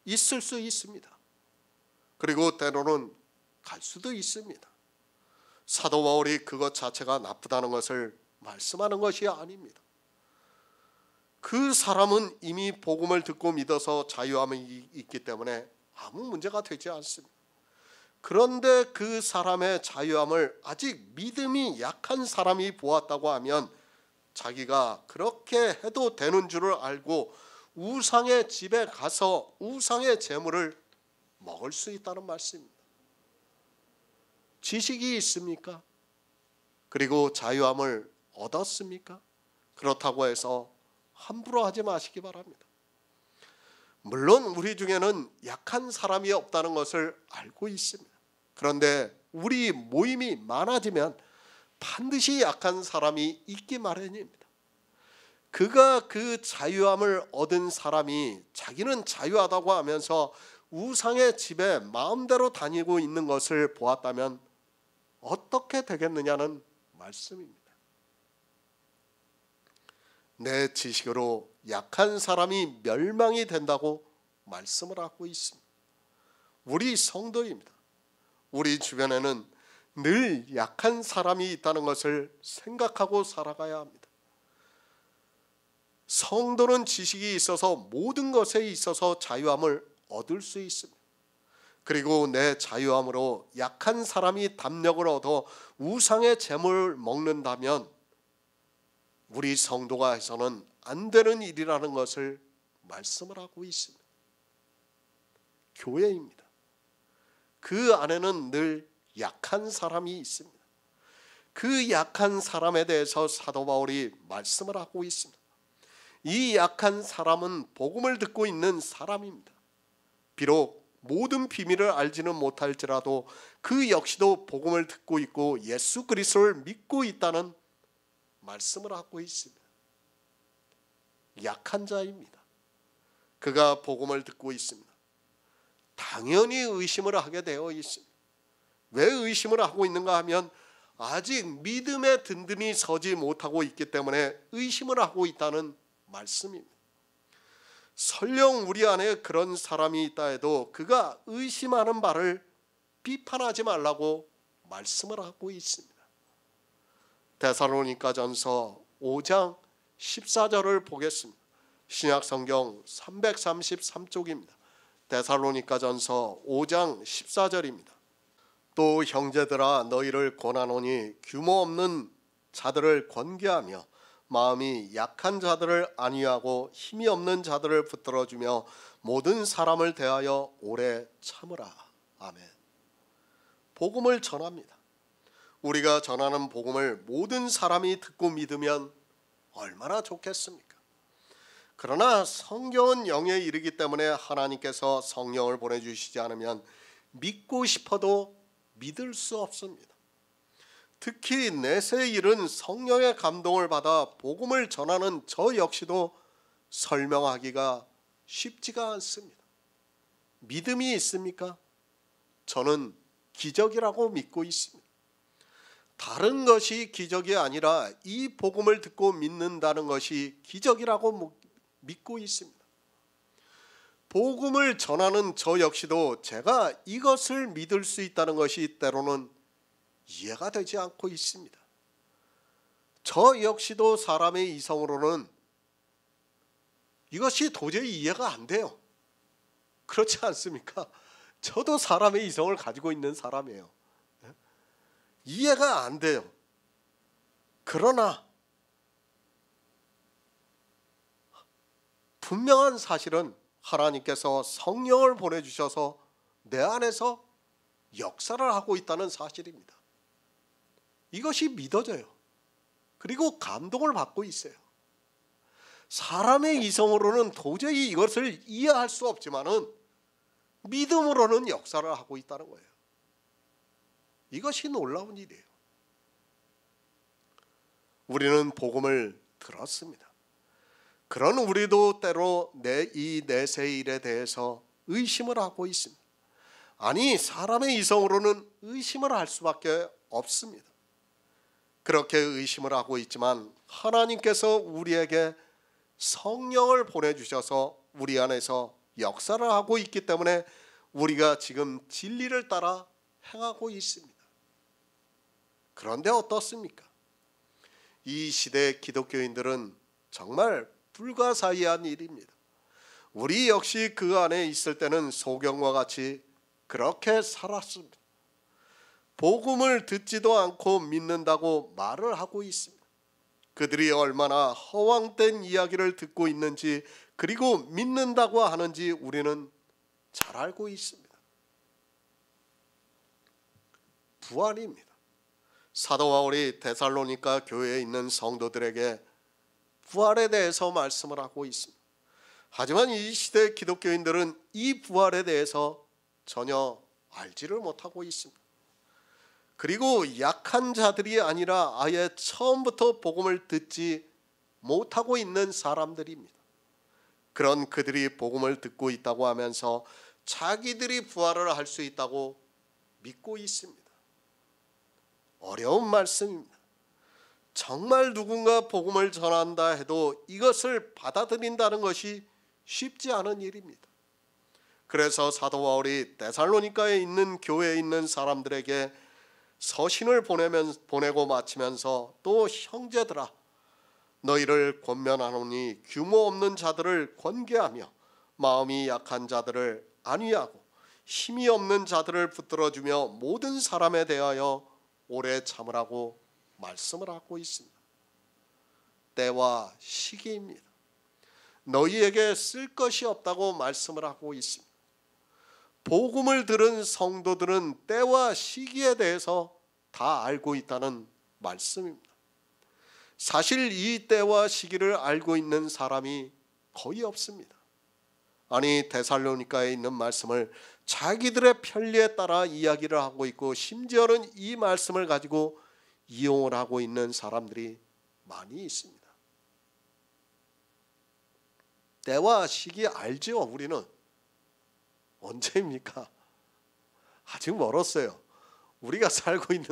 있을 수 있습니다. 그리고 때로는 갈 수도 있습니다. 사도 바울이 그것 자체가 나쁘다는 것을 말씀하는 것이 아닙니다. 그 사람은 이미 복음을 듣고 믿어서 자유함이 있기 때문에 아무 문제가 되지 않습니다. 그런데 그 사람의 자유함을 아직 믿음이 약한 사람이 보았다고 하면 자기가 그렇게 해도 되는 줄을 알고 우상의 집에 가서 우상의 제물을 먹을 수 있다는 말씀입니다. 지식이 있습니까? 그리고 자유함을 얻었습니까? 그렇다고 해서 함부로 하지 마시기 바랍니다. 물론 우리 중에는 약한 사람이 없다는 것을 알고 있습니다. 그런데 우리 모임이 많아지면 반드시 약한 사람이 있기 마련입니다. 그가 그 자유함을 얻은 사람이 자기는 자유하다고 하면서 우상의 집에 마음대로 다니고 있는 것을 보았다면 어떻게 되겠느냐는 말씀입니다. 내 지식으로 약한 사람이 멸망이 된다고 말씀을 하고 있습니다. 우리 성도입니다. 우리 주변에는 늘 약한 사람이 있다는 것을 생각하고 살아가야 합니다. 성도는 지식이 있어서 모든 것에 있어서 자유함을 얻을 수 있습니다. 그리고 내 자유함으로 약한 사람이 담력을 얻어 우상의 재물을 먹는다면 우리 성도가 해서는 안 되는 일이라는 것을 말씀을 하고 있습니다. 교회입니다. 그 안에는 늘 약한 사람이 있습니다. 그 약한 사람에 대해서 사도 바울이 말씀을 하고 있습니다. 이 약한 사람은 복음을 듣고 있는 사람입니다. 비록 모든 비밀을 알지는 못할지라도 그 역시도 복음을 듣고 있고 예수 그리스도를 믿고 있다는 말씀을 하고 있습니다. 약한 자입니다. 그가 복음을 듣고 있습니다. 당연히 의심을 하게 되어 있습니다. 왜 의심을 하고 있는가 하면 아직 믿음에 든든히 서지 못하고 있기 때문에 의심을 하고 있다는 말씀입니다. 설령 우리 안에 그런 사람이 있다 해도 그가 의심하는 바를 비판하지 말라고 말씀을 하고 있습니다. 데살로니가전서 5장 14절을 보겠습니다. 신약성경 333쪽입니다. 데살로니가전서 5장 14절입니다. 또 형제들아 너희를 권하노니 규모 없는 자들을 권계하며 마음이 약한 자들을 안위하고 힘이 없는 자들을 붙들어주며 모든 사람을 대하여 오래 참으라. 아멘. 복음을 전합니다. 우리가 전하는 복음을 모든 사람이 듣고 믿으면 얼마나 좋겠습니까? 그러나 성경은 영에 이르기 때문에 하나님께서 성령을 보내주시지 않으면 믿고 싶어도 믿을 수 없습니다. 특히 내세 일은 성령의 감동을 받아 복음을 전하는 저 역시도 설명하기가 쉽지가 않습니다. 믿음이 있습니까? 저는 기적이라고 믿고 있습니다. 다른 것이 기적이 아니라 이 복음을 듣고 믿는다는 것이 기적이라고 믿고 있습니다. 복음을 전하는 저 역시도 제가 이것을 믿을 수 있다는 것이 때로는 이해가 되지 않고 있습니다. 저 역시도 사람의 이성으로는 이것이 도저히 이해가 안 돼요. 그렇지 않습니까? 저도 사람의 이성을 가지고 있는 사람이에요. 이해가 안 돼요. 그러나 분명한 사실은 하나님께서 성령을 보내주셔서 내 안에서 역사를 하고 있다는 사실입니다. 이것이 믿어져요. 그리고 감동을 받고 있어요. 사람의 이성으로는 도저히 이것을 이해할 수 없지만은 믿음으로는 역사를 하고 있다는 거예요. 이것이 놀라운 일이에요. 우리는 복음을 들었습니다. 그런 우리도 때로 이 내세 일에 대해서 의심을 하고 있습니다. 아니, 사람의 이성으로는 의심을 할 수밖에 없습니다. 그렇게 의심을 하고 있지만 하나님께서 우리에게 성령을 보내주셔서 우리 안에서 역사를 하고 있기 때문에 우리가 지금 진리를 따라 행하고 있습니다. 그런데 어떻습니까? 이 시대 기독교인들은 정말 불가사의한 일입니다. 우리 역시 그 안에 있을 때는 소경과 같이 그렇게 살았습니다. 복음을 듣지도 않고 믿는다고 말을 하고 있습니다. 그들이 얼마나 허황된 이야기를 듣고 있는지 그리고 믿는다고 하는지 우리는 잘 알고 있습니다. 부활입니다. 사도 바울이 데살로니가 교회에 있는 성도들에게 부활에 대해서 말씀을 하고 있습니다. 하지만 이 시대 기독교인들은 이 부활에 대해서 전혀 알지를 못하고 있습니다. 그리고 약한 자들이 아니라 아예 처음부터 복음을 듣지 못하고 있는 사람들입니다. 그런 그들이 복음을 듣고 있다고 하면서 자기들이 부활을 할 수 있다고 믿고 있습니다. 어려운 말씀입니다. 정말 누군가 복음을 전한다 해도 이것을 받아들인다는 것이 쉽지 않은 일입니다. 그래서 사도 바울이 데살로니가에 있는 교회에 있는 사람들에게 서신을 보내고 마치면서 또 형제들아 너희를 권면하노니 규모 없는 자들을 권계하며 마음이 약한 자들을 안위하고 힘이 없는 자들을 붙들어주며 모든 사람에 대하여 오래 참으라고 말씀을 하고 있습니다. 때와 시기입니다. 너희에게 쓸 것이 없다고 말씀을 하고 있습니다. 복음을 들은 성도들은 때와 시기에 대해서 다 알고 있다는 말씀입니다. 사실 이 때와 시기를 알고 있는 사람이 거의 없습니다. 아니 데살로니가에 있는 말씀을 자기들의 편리에 따라 이야기를 하고 있고 심지어는 이 말씀을 가지고 이용을 하고 있는 사람들이 많이 있습니다. 때와 시기 알죠? 우리는 언제입니까? 아직 멀었어요. 우리가 살고 있는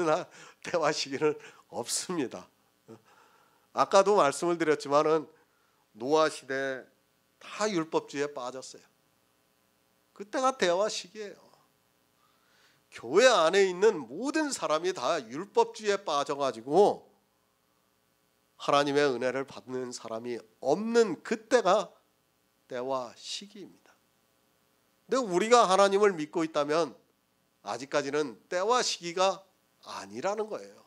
때와 시기는 없습니다. 아까도 말씀을 드렸지만은 노아 시대 다 율법주의에 빠졌어요. 그때가 때와 시기예요. 교회 안에 있는 모든 사람이 다 율법주의에 빠져가지고 하나님의 은혜를 받는 사람이 없는 그때가 때와 시기입니다. 근데 우리가 하나님을 믿고 있다면 아직까지는 때와 시기가 아니라는 거예요.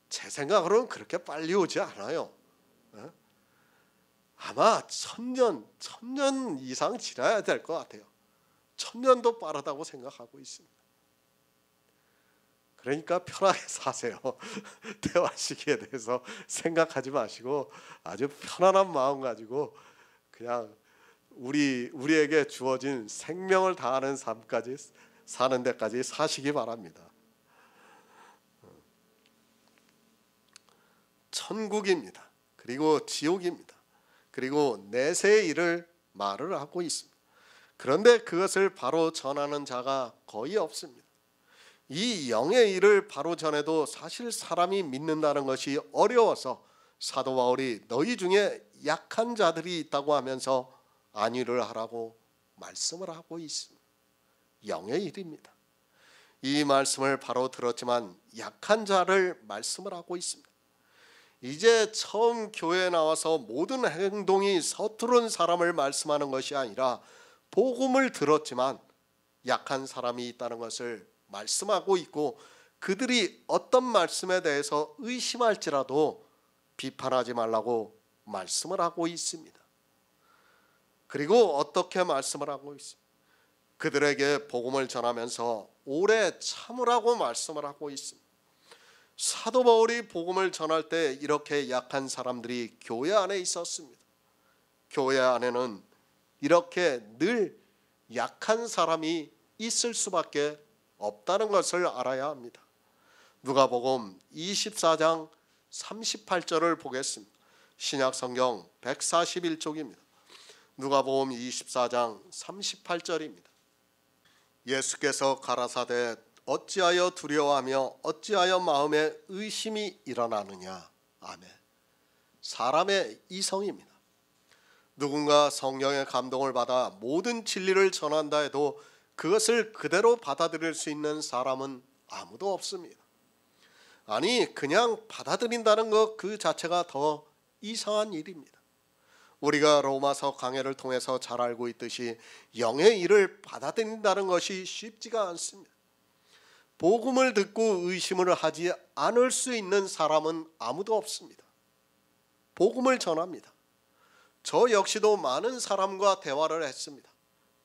제 생각으로는 그렇게 빨리 오지 않아요. 아마 1000년 이상 지나야 될 것 같아요. 1000년도 빠르다고 생각하고 있습니다. 그러니까 편하게 사세요. 때와 시기에 대해서 생각하지 마시고 아주 편안한 마음 가지고 그냥 우리에게 주어진 생명을 다하는 삶까지 사는 데까지 사시기 바랍니다. 천국입니다. 그리고 지옥입니다. 그리고 내세의 일을 말을 하고 있습니다. 그런데 그것을 바로 전하는 자가 거의 없습니다. 이 영의 일을 바로 전해도 사실 사람이 믿는다는 것이 어려워서 사도 바울이 너희 중에 약한 자들이 있다고 하면서 안위를 하라고 말씀을 하고 있습니다. 영의 일입니다. 이 말씀을 바로 들었지만 약한 자를 말씀을 하고 있습니다. 이제 처음 교회에 나와서 모든 행동이 서투른 사람을 말씀하는 것이 아니라 복음을 들었지만 약한 사람이 있다는 것을 말씀하고 있고 그들이 어떤 말씀에 대해서 의심할지라도 비판하지 말라고 말씀을 하고 있습니다. 그리고 어떻게 말씀을 하고 있습니다. 그들에게 복음을 전하면서 오래 참으라고 말씀을 하고 있습니다. 사도 바울이 복음을 전할 때 이렇게 약한 사람들이 교회 안에 있었습니다. 교회 안에는 이렇게 늘 약한 사람이 있을 수밖에 없다는 것을 알아야 합니다. 누가복음 24장 38절을 보겠습니다. 신약성경 141쪽입니다. 누가복음 24장 38절입니다. 예수께서 가라사대 어찌하여 두려워하며 어찌하여 마음에 의심이 일어나느냐. 아멘. 사람의 이성입니다. 누군가 성령의 감동을 받아 모든 진리를 전한다 해도 그것을 그대로 받아들일 수 있는 사람은 아무도 없습니다. 아니 그냥 받아들인다는 것 그 자체가 더 이상한 일입니다. 우리가 로마서 강해를 통해서 잘 알고 있듯이 영의 일을 받아들인다는 것이 쉽지가 않습니다. 복음을 듣고 의심을 하지 않을 수 있는 사람은 아무도 없습니다. 복음을 전합니다. 저 역시도 많은 사람과 대화를 했습니다.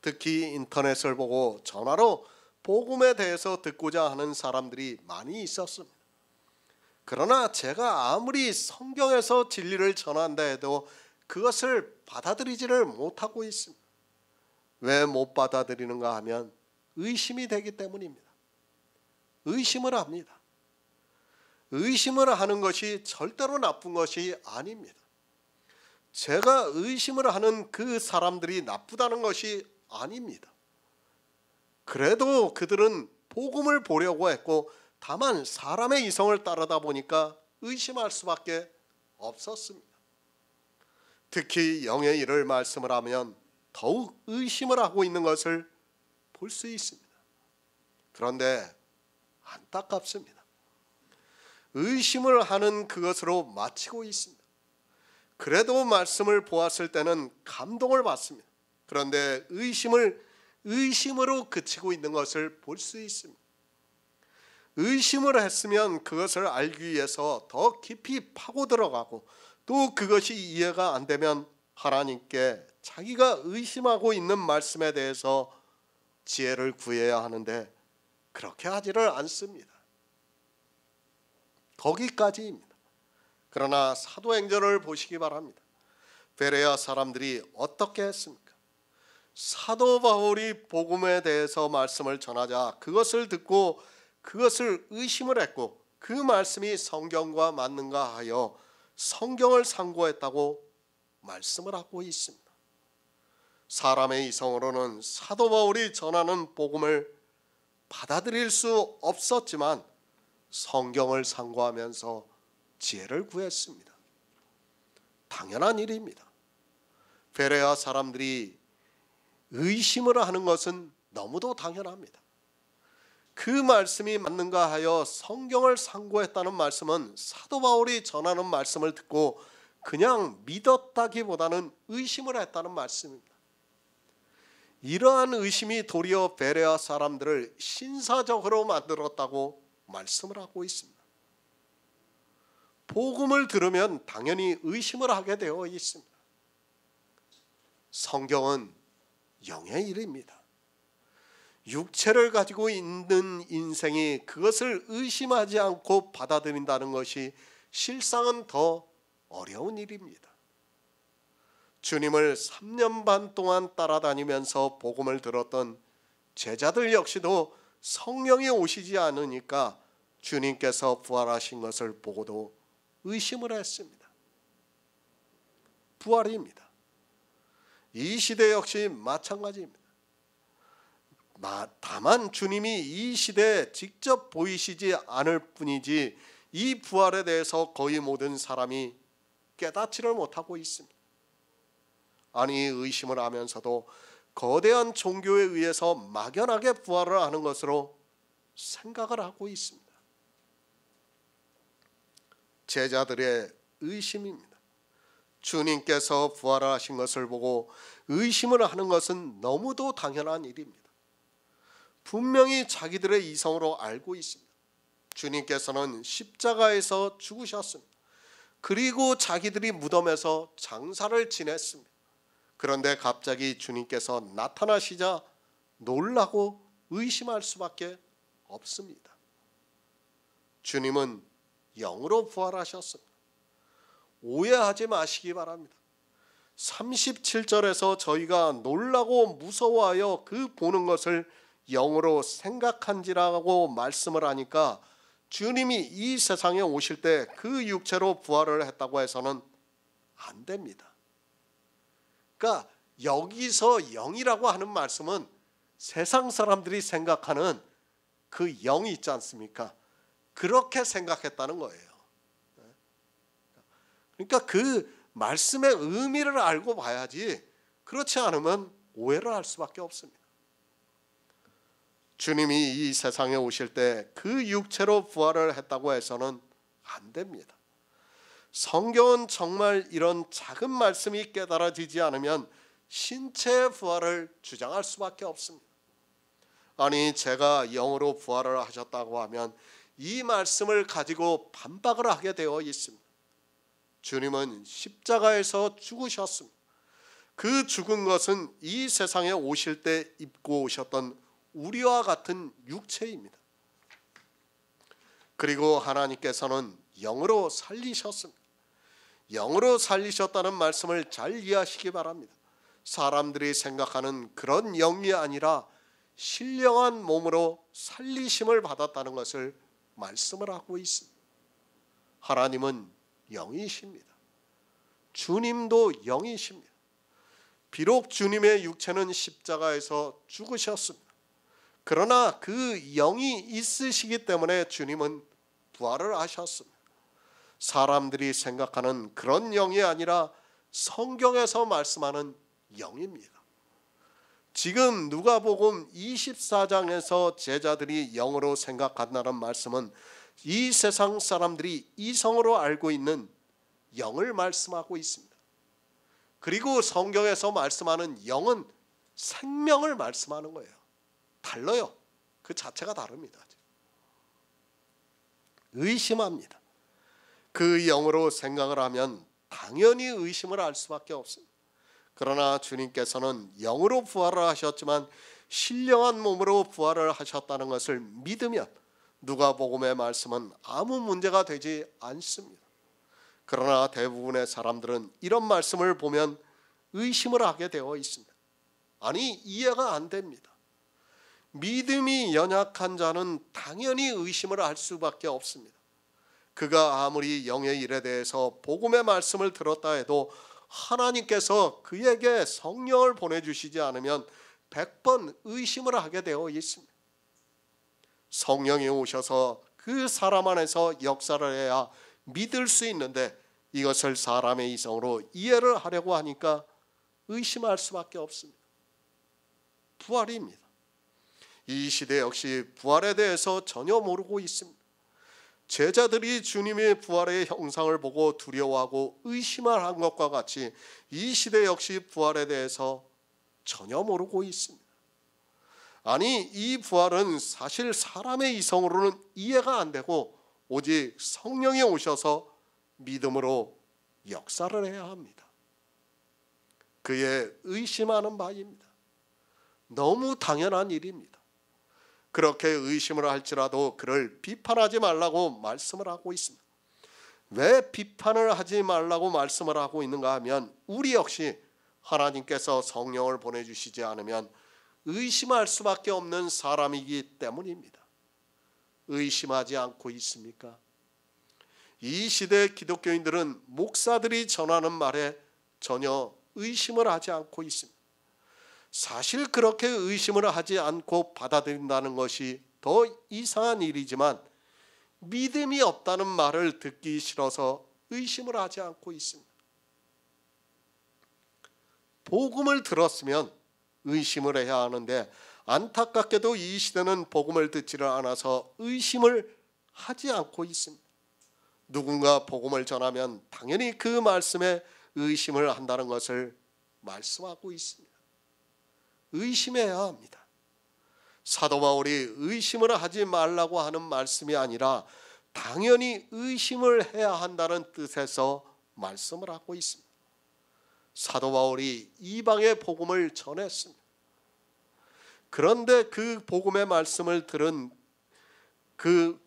특히 인터넷을 보고 전화로 복음에 대해서 듣고자 하는 사람들이 많이 있었습니다. 그러나 제가 아무리 성경에서 진리를 전한다 해도 그것을 받아들이지를 못하고 있습니다. 왜 못 받아들이는가 하면 의심이 되기 때문입니다. 의심을 합니다. 의심을 하는 것이 절대로 나쁜 것이 아닙니다. 제가 의심을 하는 그 사람들이 나쁘다는 것이 아닙니다. 그래도 그들은 복음을 보려고 했고 다만 사람의 이성을 따르다 보니까 의심할 수밖에 없었습니다. 특히 영의 일을 말씀을 하면 더욱 의심을 하고 있는 것을 볼 수 있습니다. 그런데 안타깝습니다. 의심을 하는 그것으로 마치고 있습니다. 그래도 말씀을 보았을 때는 감동을 받습니다. 그런데 의심으로 그치고 있는 것을 볼 수 있습니다. 의심을 했으면 그것을 알기 위해서 더 깊이 파고 들어가고 또 그것이 이해가 안 되면 하나님께 자기가 의심하고 있는 말씀에 대해서 지혜를 구해야 하는데 그렇게 하지를 않습니다. 거기까지입니다. 그러나 사도행전을 보시기 바랍니다. 베레아 사람들이 어떻게 했습니까? 사도 바울이 복음에 대해서 말씀을 전하자 그것을 듣고 그것을 의심을 했고 그 말씀이 성경과 맞는가 하여 성경을 상고했다고 말씀을 하고 있습니다. 사람의 이성으로는 사도 바울이 전하는 복음을 받아들일 수 없었지만 성경을 상고하면서 지혜를 구했습니다. 당연한 일입니다. 베레아 사람들이 의심을 하는 것은 너무도 당연합니다. 그 말씀이 맞는가 하여 성경을 상고했다는 말씀은 사도 바울이 전하는 말씀을 듣고 그냥 믿었다기보다는 의심을 했다는 말씀입니다. 이러한 의심이 도리어 베레아 사람들을 신사적으로 만들었다고 말씀을 하고 있습니다. 복음을 들으면 당연히 의심을 하게 되어 있습니다. 성경은 영의 일입니다. 육체를 가지고 있는 인생이 그것을 의심하지 않고 받아들인다는 것이 실상은 더 어려운 일입니다. 주님을 3년 반 동안 따라다니면서 복음을 들었던 제자들 역시도 성령이 오시지 않으니까 주님께서 부활하신 것을 보고도 의심을 했습니다. 부활입니다. 이 시대 역시 마찬가지입니다. 다만 주님이 이 시대에 직접 보이시지 않을 뿐이지 이 부활에 대해서 거의 모든 사람이 깨닫지를 못하고 있습니다. 아니 의심을 하면서도 거대한 종교에 의해서 막연하게 부활을 하는 것으로 생각을 하고 있습니다. 제자들의 의심입니다. 주님께서 부활을 하신 것을 보고 의심을 하는 것은 너무도 당연한 일입니다. 분명히 자기들의 이성으로 알고 있습니다. 주님께서는 십자가에서 죽으셨습니다. 그리고 자기들이 무덤에서 장사를 지냈습니다. 그런데 갑자기 주님께서 나타나시자 놀라고 의심할 수밖에 없습니다. 주님은 영으로 부활하셨습니다. 오해하지 마시기 바랍니다. 37절에서 저희가 놀라고 무서워하여 그 보는 것을 영으로 생각한지라고 말씀을 하니까 주님이 이 세상에 오실 때 그 육체로 부활을 했다고 해서는 안 됩니다. 그러니까 여기서 영이라고 하는 말씀은 세상 사람들이 생각하는 그 영이 있지 않습니까? 그렇게 생각했다는 거예요. 그러니까 그 말씀의 의미를 알고 봐야지 그렇지 않으면 오해를 할 수밖에 없습니다. 주님이 이 세상에 오실 때 그 육체로 부활을 했다고 해서는 안 됩니다. 성경은 정말 이런 작은 말씀이 깨달아지지 않으면 신체의 부활을 주장할 수밖에 없습니다. 아니 제가 영으로 부활을 하셨다고 하면 이 말씀을 가지고 반박을 하게 되어 있습니다. 주님은 십자가에서 죽으셨습니다. 그 죽은 것은 이 세상에 오실 때 입고 오셨던 우리와 같은 육체입니다. 그리고 하나님께서는 영으로 살리셨습니다. 영으로 살리셨다는 말씀을 잘 이해하시기 바랍니다. 사람들이 생각하는 그런 영이 아니라 신령한 몸으로 살리심을 받았다는 것을 말씀을 하고 있습니다. 하나님은 영이십니다. 주님도 영이십니다. 비록 주님의 육체는 십자가에서 죽으셨습니다. 그러나 그 영이 있으시기 때문에 주님은 부활을 하셨습니다. 사람들이 생각하는 그런 영이 아니라 성경에서 말씀하는 영입니다. 지금 누가복음 24장에서 제자들이 영으로 생각한다는 말씀은 이 세상 사람들이 이성으로 알고 있는 영을 말씀하고 있습니다. 그리고 성경에서 말씀하는 영은 생명을 말씀하는 거예요. 달라요. 그 자체가 다릅니다. 의심합니다. 그 영으로 생각을 하면 당연히 의심을 할 수밖에 없습니다. 그러나 주님께서는 영으로 부활을 하셨지만 신령한 몸으로 부활을 하셨다는 것을 믿으면 누가복음의 말씀은 아무 문제가 되지 않습니다. 그러나 대부분의 사람들은 이런 말씀을 보면 의심을 하게 되어 있습니다. 아니, 이해가 안 됩니다. 믿음이 연약한 자는 당연히 의심을 할 수밖에 없습니다. 그가 아무리 영의 일에 대해서 복음의 말씀을 들었다 해도 하나님께서 그에게 성령을 보내주시지 않으면 100번 의심을 하게 되어 있습니다. 성령이 오셔서 그 사람 안에서 역사를 해야 믿을 수 있는데 이것을 사람의 이성으로 이해를 하려고 하니까 의심할 수밖에 없습니다. 부활입니다. 이 시대 역시 부활에 대해서 전혀 모르고 있습니다. 제자들이 주님의 부활의 형상을 보고 두려워하고 의심을 한 것과 같이 이 시대 역시 부활에 대해서 전혀 모르고 있습니다. 아니, 이 부활은 사실 사람의 이성으로는 이해가 안 되고 오직 성령이 오셔서 믿음으로 역사를 해야 합니다. 그의 의심하는 바입니다. 너무 당연한 일입니다. 그렇게 의심을 할지라도 그를 비판하지 말라고 말씀을 하고 있습니다. 왜 비판을 하지 말라고 말씀을 하고 있는가 하면 우리 역시 하나님께서 성령을 보내주시지 않으면 의심할 수밖에 없는 사람이기 때문입니다. 의심하지 않고 있습니까? 이 시대 기독교인들은 목사들이 전하는 말에 전혀 의심을 하지 않고 있습니다. 사실 그렇게 의심을 하지 않고 받아들인다는 것이 더 이상한 일이지만 믿음이 없다는 말을 듣기 싫어서 의심을 하지 않고 있습니다. 복음을 들었으면 의심을 해야 하는데 안타깝게도 이 시대는 복음을 듣지를 않아서 의심을 하지 않고 있습니다. 누군가 복음을 전하면 당연히 그 말씀에 의심을 한다는 것을 말씀하고 있습니다. 의심해야 합니다. 사도 바울이 의심을 하지 말라고 하는 말씀이 아니라 당연히 의심을 해야 한다는 뜻에서 말씀을 하고 있습니다. 사도 바울이 이방의 복음을 전했습니다. 그런데 그 복음의 말씀을 들은 그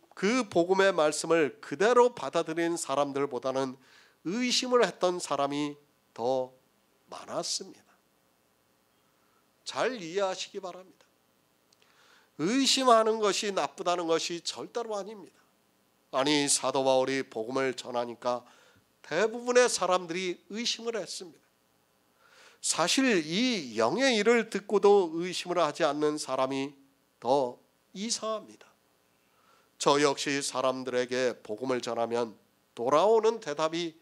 복음의 말씀을 그대로 받아들인 사람들보다는 의심을 했던 사람이 더 많았습니다. 잘 이해하시기 바랍니다. 의심하는 것이 나쁘다는 것이 절대로 아닙니다. 아니, 사도 바울이 복음을 전하니까 대부분의 사람들이 의심을 했습니다. 사실 이 영의 일을 듣고도 의심을 하지 않는 사람이 더 이상합니다. 저 역시 사람들에게 복음을 전하면 돌아오는 대답이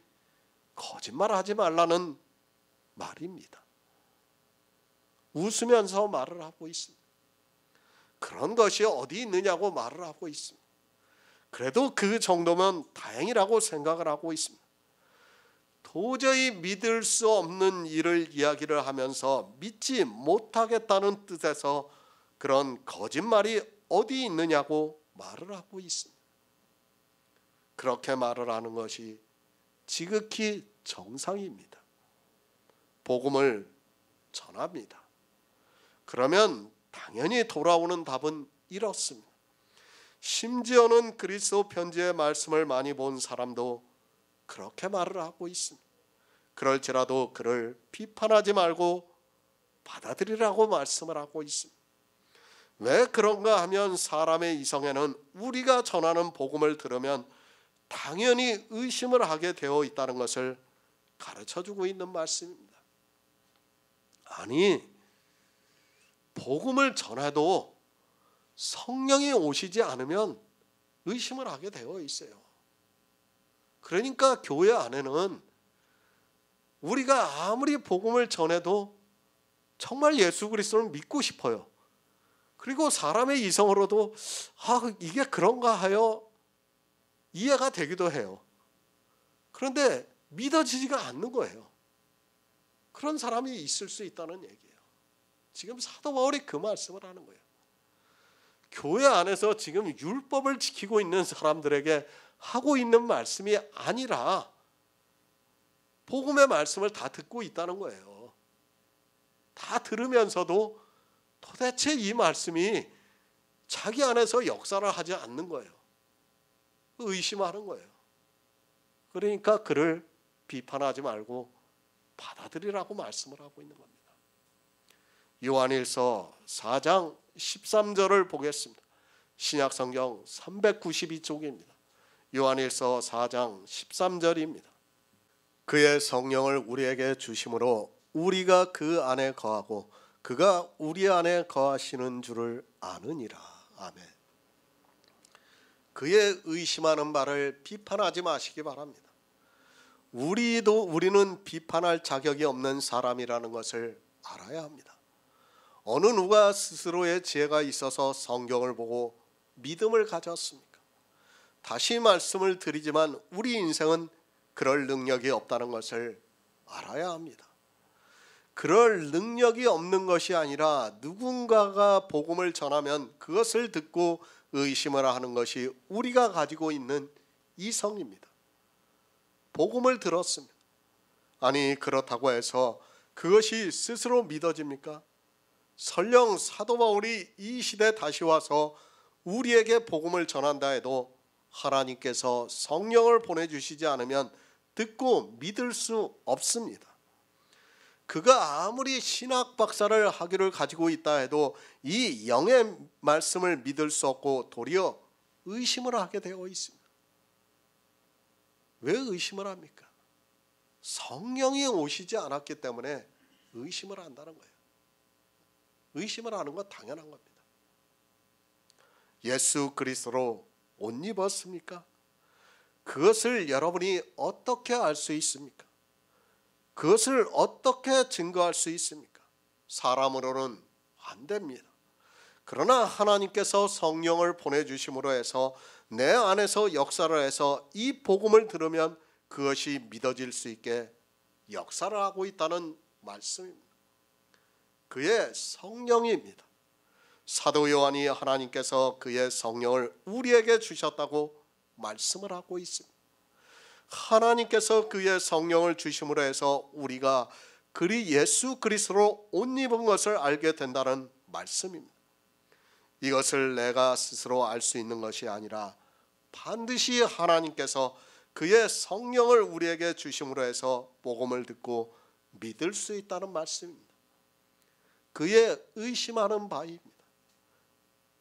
거짓말하지 말라는 말입니다. 웃으면서 말을 하고 있습니다. 그런 것이 어디 있느냐고 말을 하고 있습니다. 그래도 그 정도면 다행이라고 생각을 하고 있습니다. 도저히 믿을 수 없는 일을 이야기를 하면서 믿지 못하겠다는 뜻에서 그런 거짓말이 어디 있느냐고 말을 하고 있습니다. 그렇게 말을 하는 것이 지극히 정상입니다. 복음을 전합니다. 그러면 당연히 돌아오는 답은 이렇습니다. 심지어는 그리스도 편지의 말씀을 많이 본 사람도 그렇게 말을 하고 있습니다. 그럴지라도 그를 비판하지 말고 받아들이라고 말씀을 하고 있습니다. 왜 그런가 하면 사람의 이성에는 우리가 전하는 복음을 들으면 당연히 의심을 하게 되어 있다는 것을 가르쳐주고 있는 말씀입니다. 아니, 복음을 전해도 성령이 오시지 않으면 의심을 하게 되어 있어요. 그러니까 교회 안에는 우리가 아무리 복음을 전해도 정말 예수 그리스도를 믿고 싶어요. 그리고 사람의 이성으로도 이게 그런가 하여 이해가 되기도 해요. 그런데 믿어지지가 않는 거예요. 그런 사람이 있을 수 있다는 얘기예요. 지금 사도 바울이 그 말씀을 하는 거예요. 교회 안에서 지금 율법을 지키고 있는 사람들에게 하고 있는 말씀이 아니라 복음의 말씀을 다 듣고 있다는 거예요. 다 들으면서도 도대체 이 말씀이 자기 안에서 역사를 하지 않는 거예요. 의심하는 거예요. 그러니까 그를 비판하지 말고 받아들이라고 말씀을 하고 있는 겁니다. 요한일서 4장 13절을 보겠습니다. 신약성경 392쪽입니다. 요한일서 4장 13절입니다. 그의 성령을 우리에게 주심으로 우리가 그 안에 거하고 그가 우리 안에 거하시는 줄을 아느니라. 아멘. 그의 의심하는 바를 비판하지 마시기 바랍니다. 우리는 비판할 자격이 없는 사람이라는 것을 알아야 합니다. 어느 누가 스스로의 지혜가 있어서 성경을 보고 믿음을 가졌습니까? 다시 말씀을 드리지만 우리 인생은 그럴 능력이 없다는 것을 알아야 합니다. 그럴 능력이 없는 것이 아니라 누군가가 복음을 전하면 그것을 듣고 의심을 하는 것이 우리가 가지고 있는 이성입니다. 복음을 들었습니다. 아니, 그렇다고 해서 그것이 스스로 믿어집니까? 설령 사도 바울이 이 시대에 다시 와서 우리에게 복음을 전한다 해도 하나님께서 성령을 보내주시지 않으면 듣고 믿을 수 없습니다. 그가 아무리 신학 박사를 학위를 가지고 있다 해도 이 영의 말씀을 믿을 수 없고 도리어 의심을 하게 되어 있습니다. 왜 의심을 합니까? 성령이 오시지 않았기 때문에 의심을 한다는 거예요. 의심을 하는 건 당연한 겁니다. 예수 그리스도로 옷 입었습니까? 그것을 여러분이 어떻게 알 수 있습니까? 그것을 어떻게 증거할 수 있습니까? 사람으로는 안 됩니다. 그러나 하나님께서 성령을 보내주심으로 해서 내 안에서 역사를 해서 이 복음을 들으면 그것이 믿어질 수 있게 역사를 하고 있다는 말씀입니다. 그의 성령입니다. 사도 요한이 하나님께서 그의 성령을 우리에게 주셨다고 말씀을 하고 있습니다. 하나님께서 그의 성령을 주심으로 해서 우리가 그리 예수 그리스도로 옷 입은 것을 알게 된다는 말씀입니다. 이것을 내가 스스로 알 수 있는 것이 아니라 반드시 하나님께서 그의 성령을 우리에게 주심으로 해서 복음을 듣고 믿을 수 있다는 말씀입니다. 그의 의심하는 바입니다.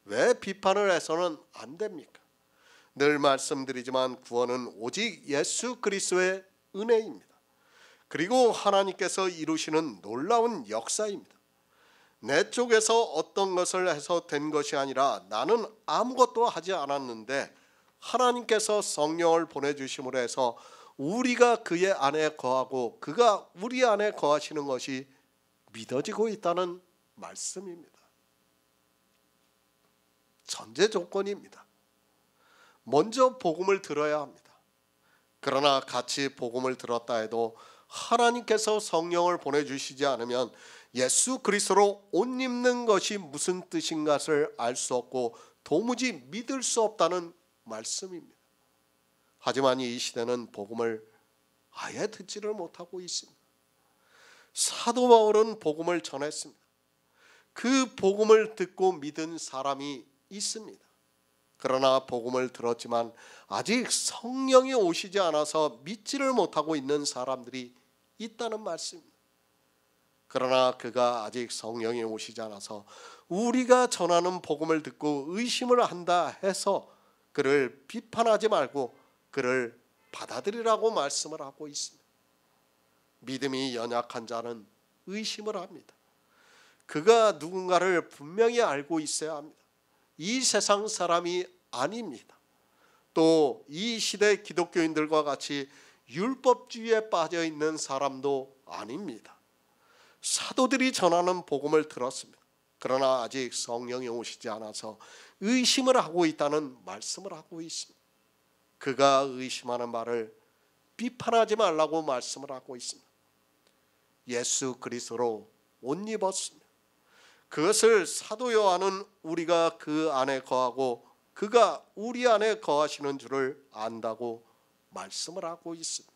왜 비판을 해서는 안 됩니까? 늘 말씀드리지만 구원은 오직 예수 그리스도의 은혜입니다. 그리고 하나님께서 이루시는 놀라운 역사입니다. 내 쪽에서 어떤 것을 해서 된 것이 아니라 나는 아무것도 하지 않았는데 하나님께서 성령을 보내주심으로 해서 우리가 그의 안에 거하고 그가 우리 안에 거하시는 것이 믿어지고 있다는 말씀입니다. 전제 조건입니다. 먼저 복음을 들어야 합니다. 그러나 같이 복음을 들었다 해도 하나님께서 성령을 보내주시지 않으면 예수 그리스도로 옷 입는 것이 무슨 뜻인가를 알 수 없고 도무지 믿을 수 없다는 말씀입니다. 하지만 이 시대는 복음을 아예 듣지를 못하고 있습니다. 사도 바울은 복음을 전했습니다. 그 복음을 듣고 믿은 사람이 있습니다. 그러나 복음을 들었지만 아직 성령이 오시지 않아서 믿지를 못하고 있는 사람들이 있다는 말씀입니다. 그러나 그가 아직 성령이 오시지 않아서 우리가 전하는 복음을 듣고 의심을 한다 해서 그를 비판하지 말고 그를 받아들이라고 말씀을 하고 있습니다. 믿음이 연약한 자는 의심을 합니다. 그가 누군가를 분명히 알고 있어야 합니다. 이 세상 사람이 아닙니다. 또 이 시대 기독교인들과 같이 율법주의에 빠져 있는 사람도 아닙니다. 사도들이 전하는 복음을 들었습니다. 그러나 아직 성령이 오시지 않아서 의심을 하고 있다는 말씀을 하고 있습니다. 그가 의심하는 말을 비판하지 말라고 말씀을 하고 있습니다. 예수 그리스도로 옷 입었습니다. 그것을 사도 요한은 우리가 그 안에 거하고 그가 우리 안에 거하시는 줄을 안다고 말씀을 하고 있습니다.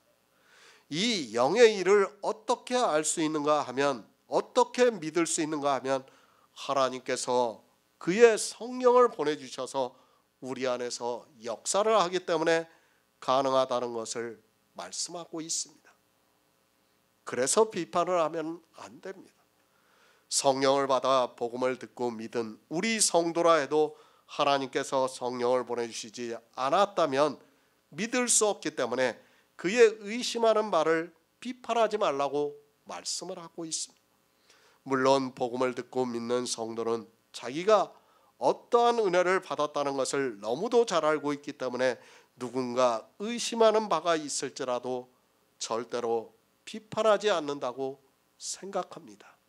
이 영의 일을 어떻게 알 수 있는가 하면, 어떻게 믿을 수 있는가 하면 하나님께서 그의 성령을 보내주셔서 우리 안에서 역사를 하기 때문에 가능하다는 것을 말씀하고 있습니다. 그래서 비판을 하면 안 됩니다. 성령을 받아 복음을 듣고 믿은 우리 성도라 해도 하나님께서 성령을 보내주시지 않았다면 믿을 수 없기 때문에 그의 의심하는 말을 비판하지 말라고 말씀을 하고 있습니다. 물론 복음을 듣고 믿는 성도는 자기가 어떠한 은혜를 받았다는 것을 너무도 잘 알고 있기 때문에 누군가 의심하는 바가 있을지라도 절대로 비판하지 않는다고 생각합니다.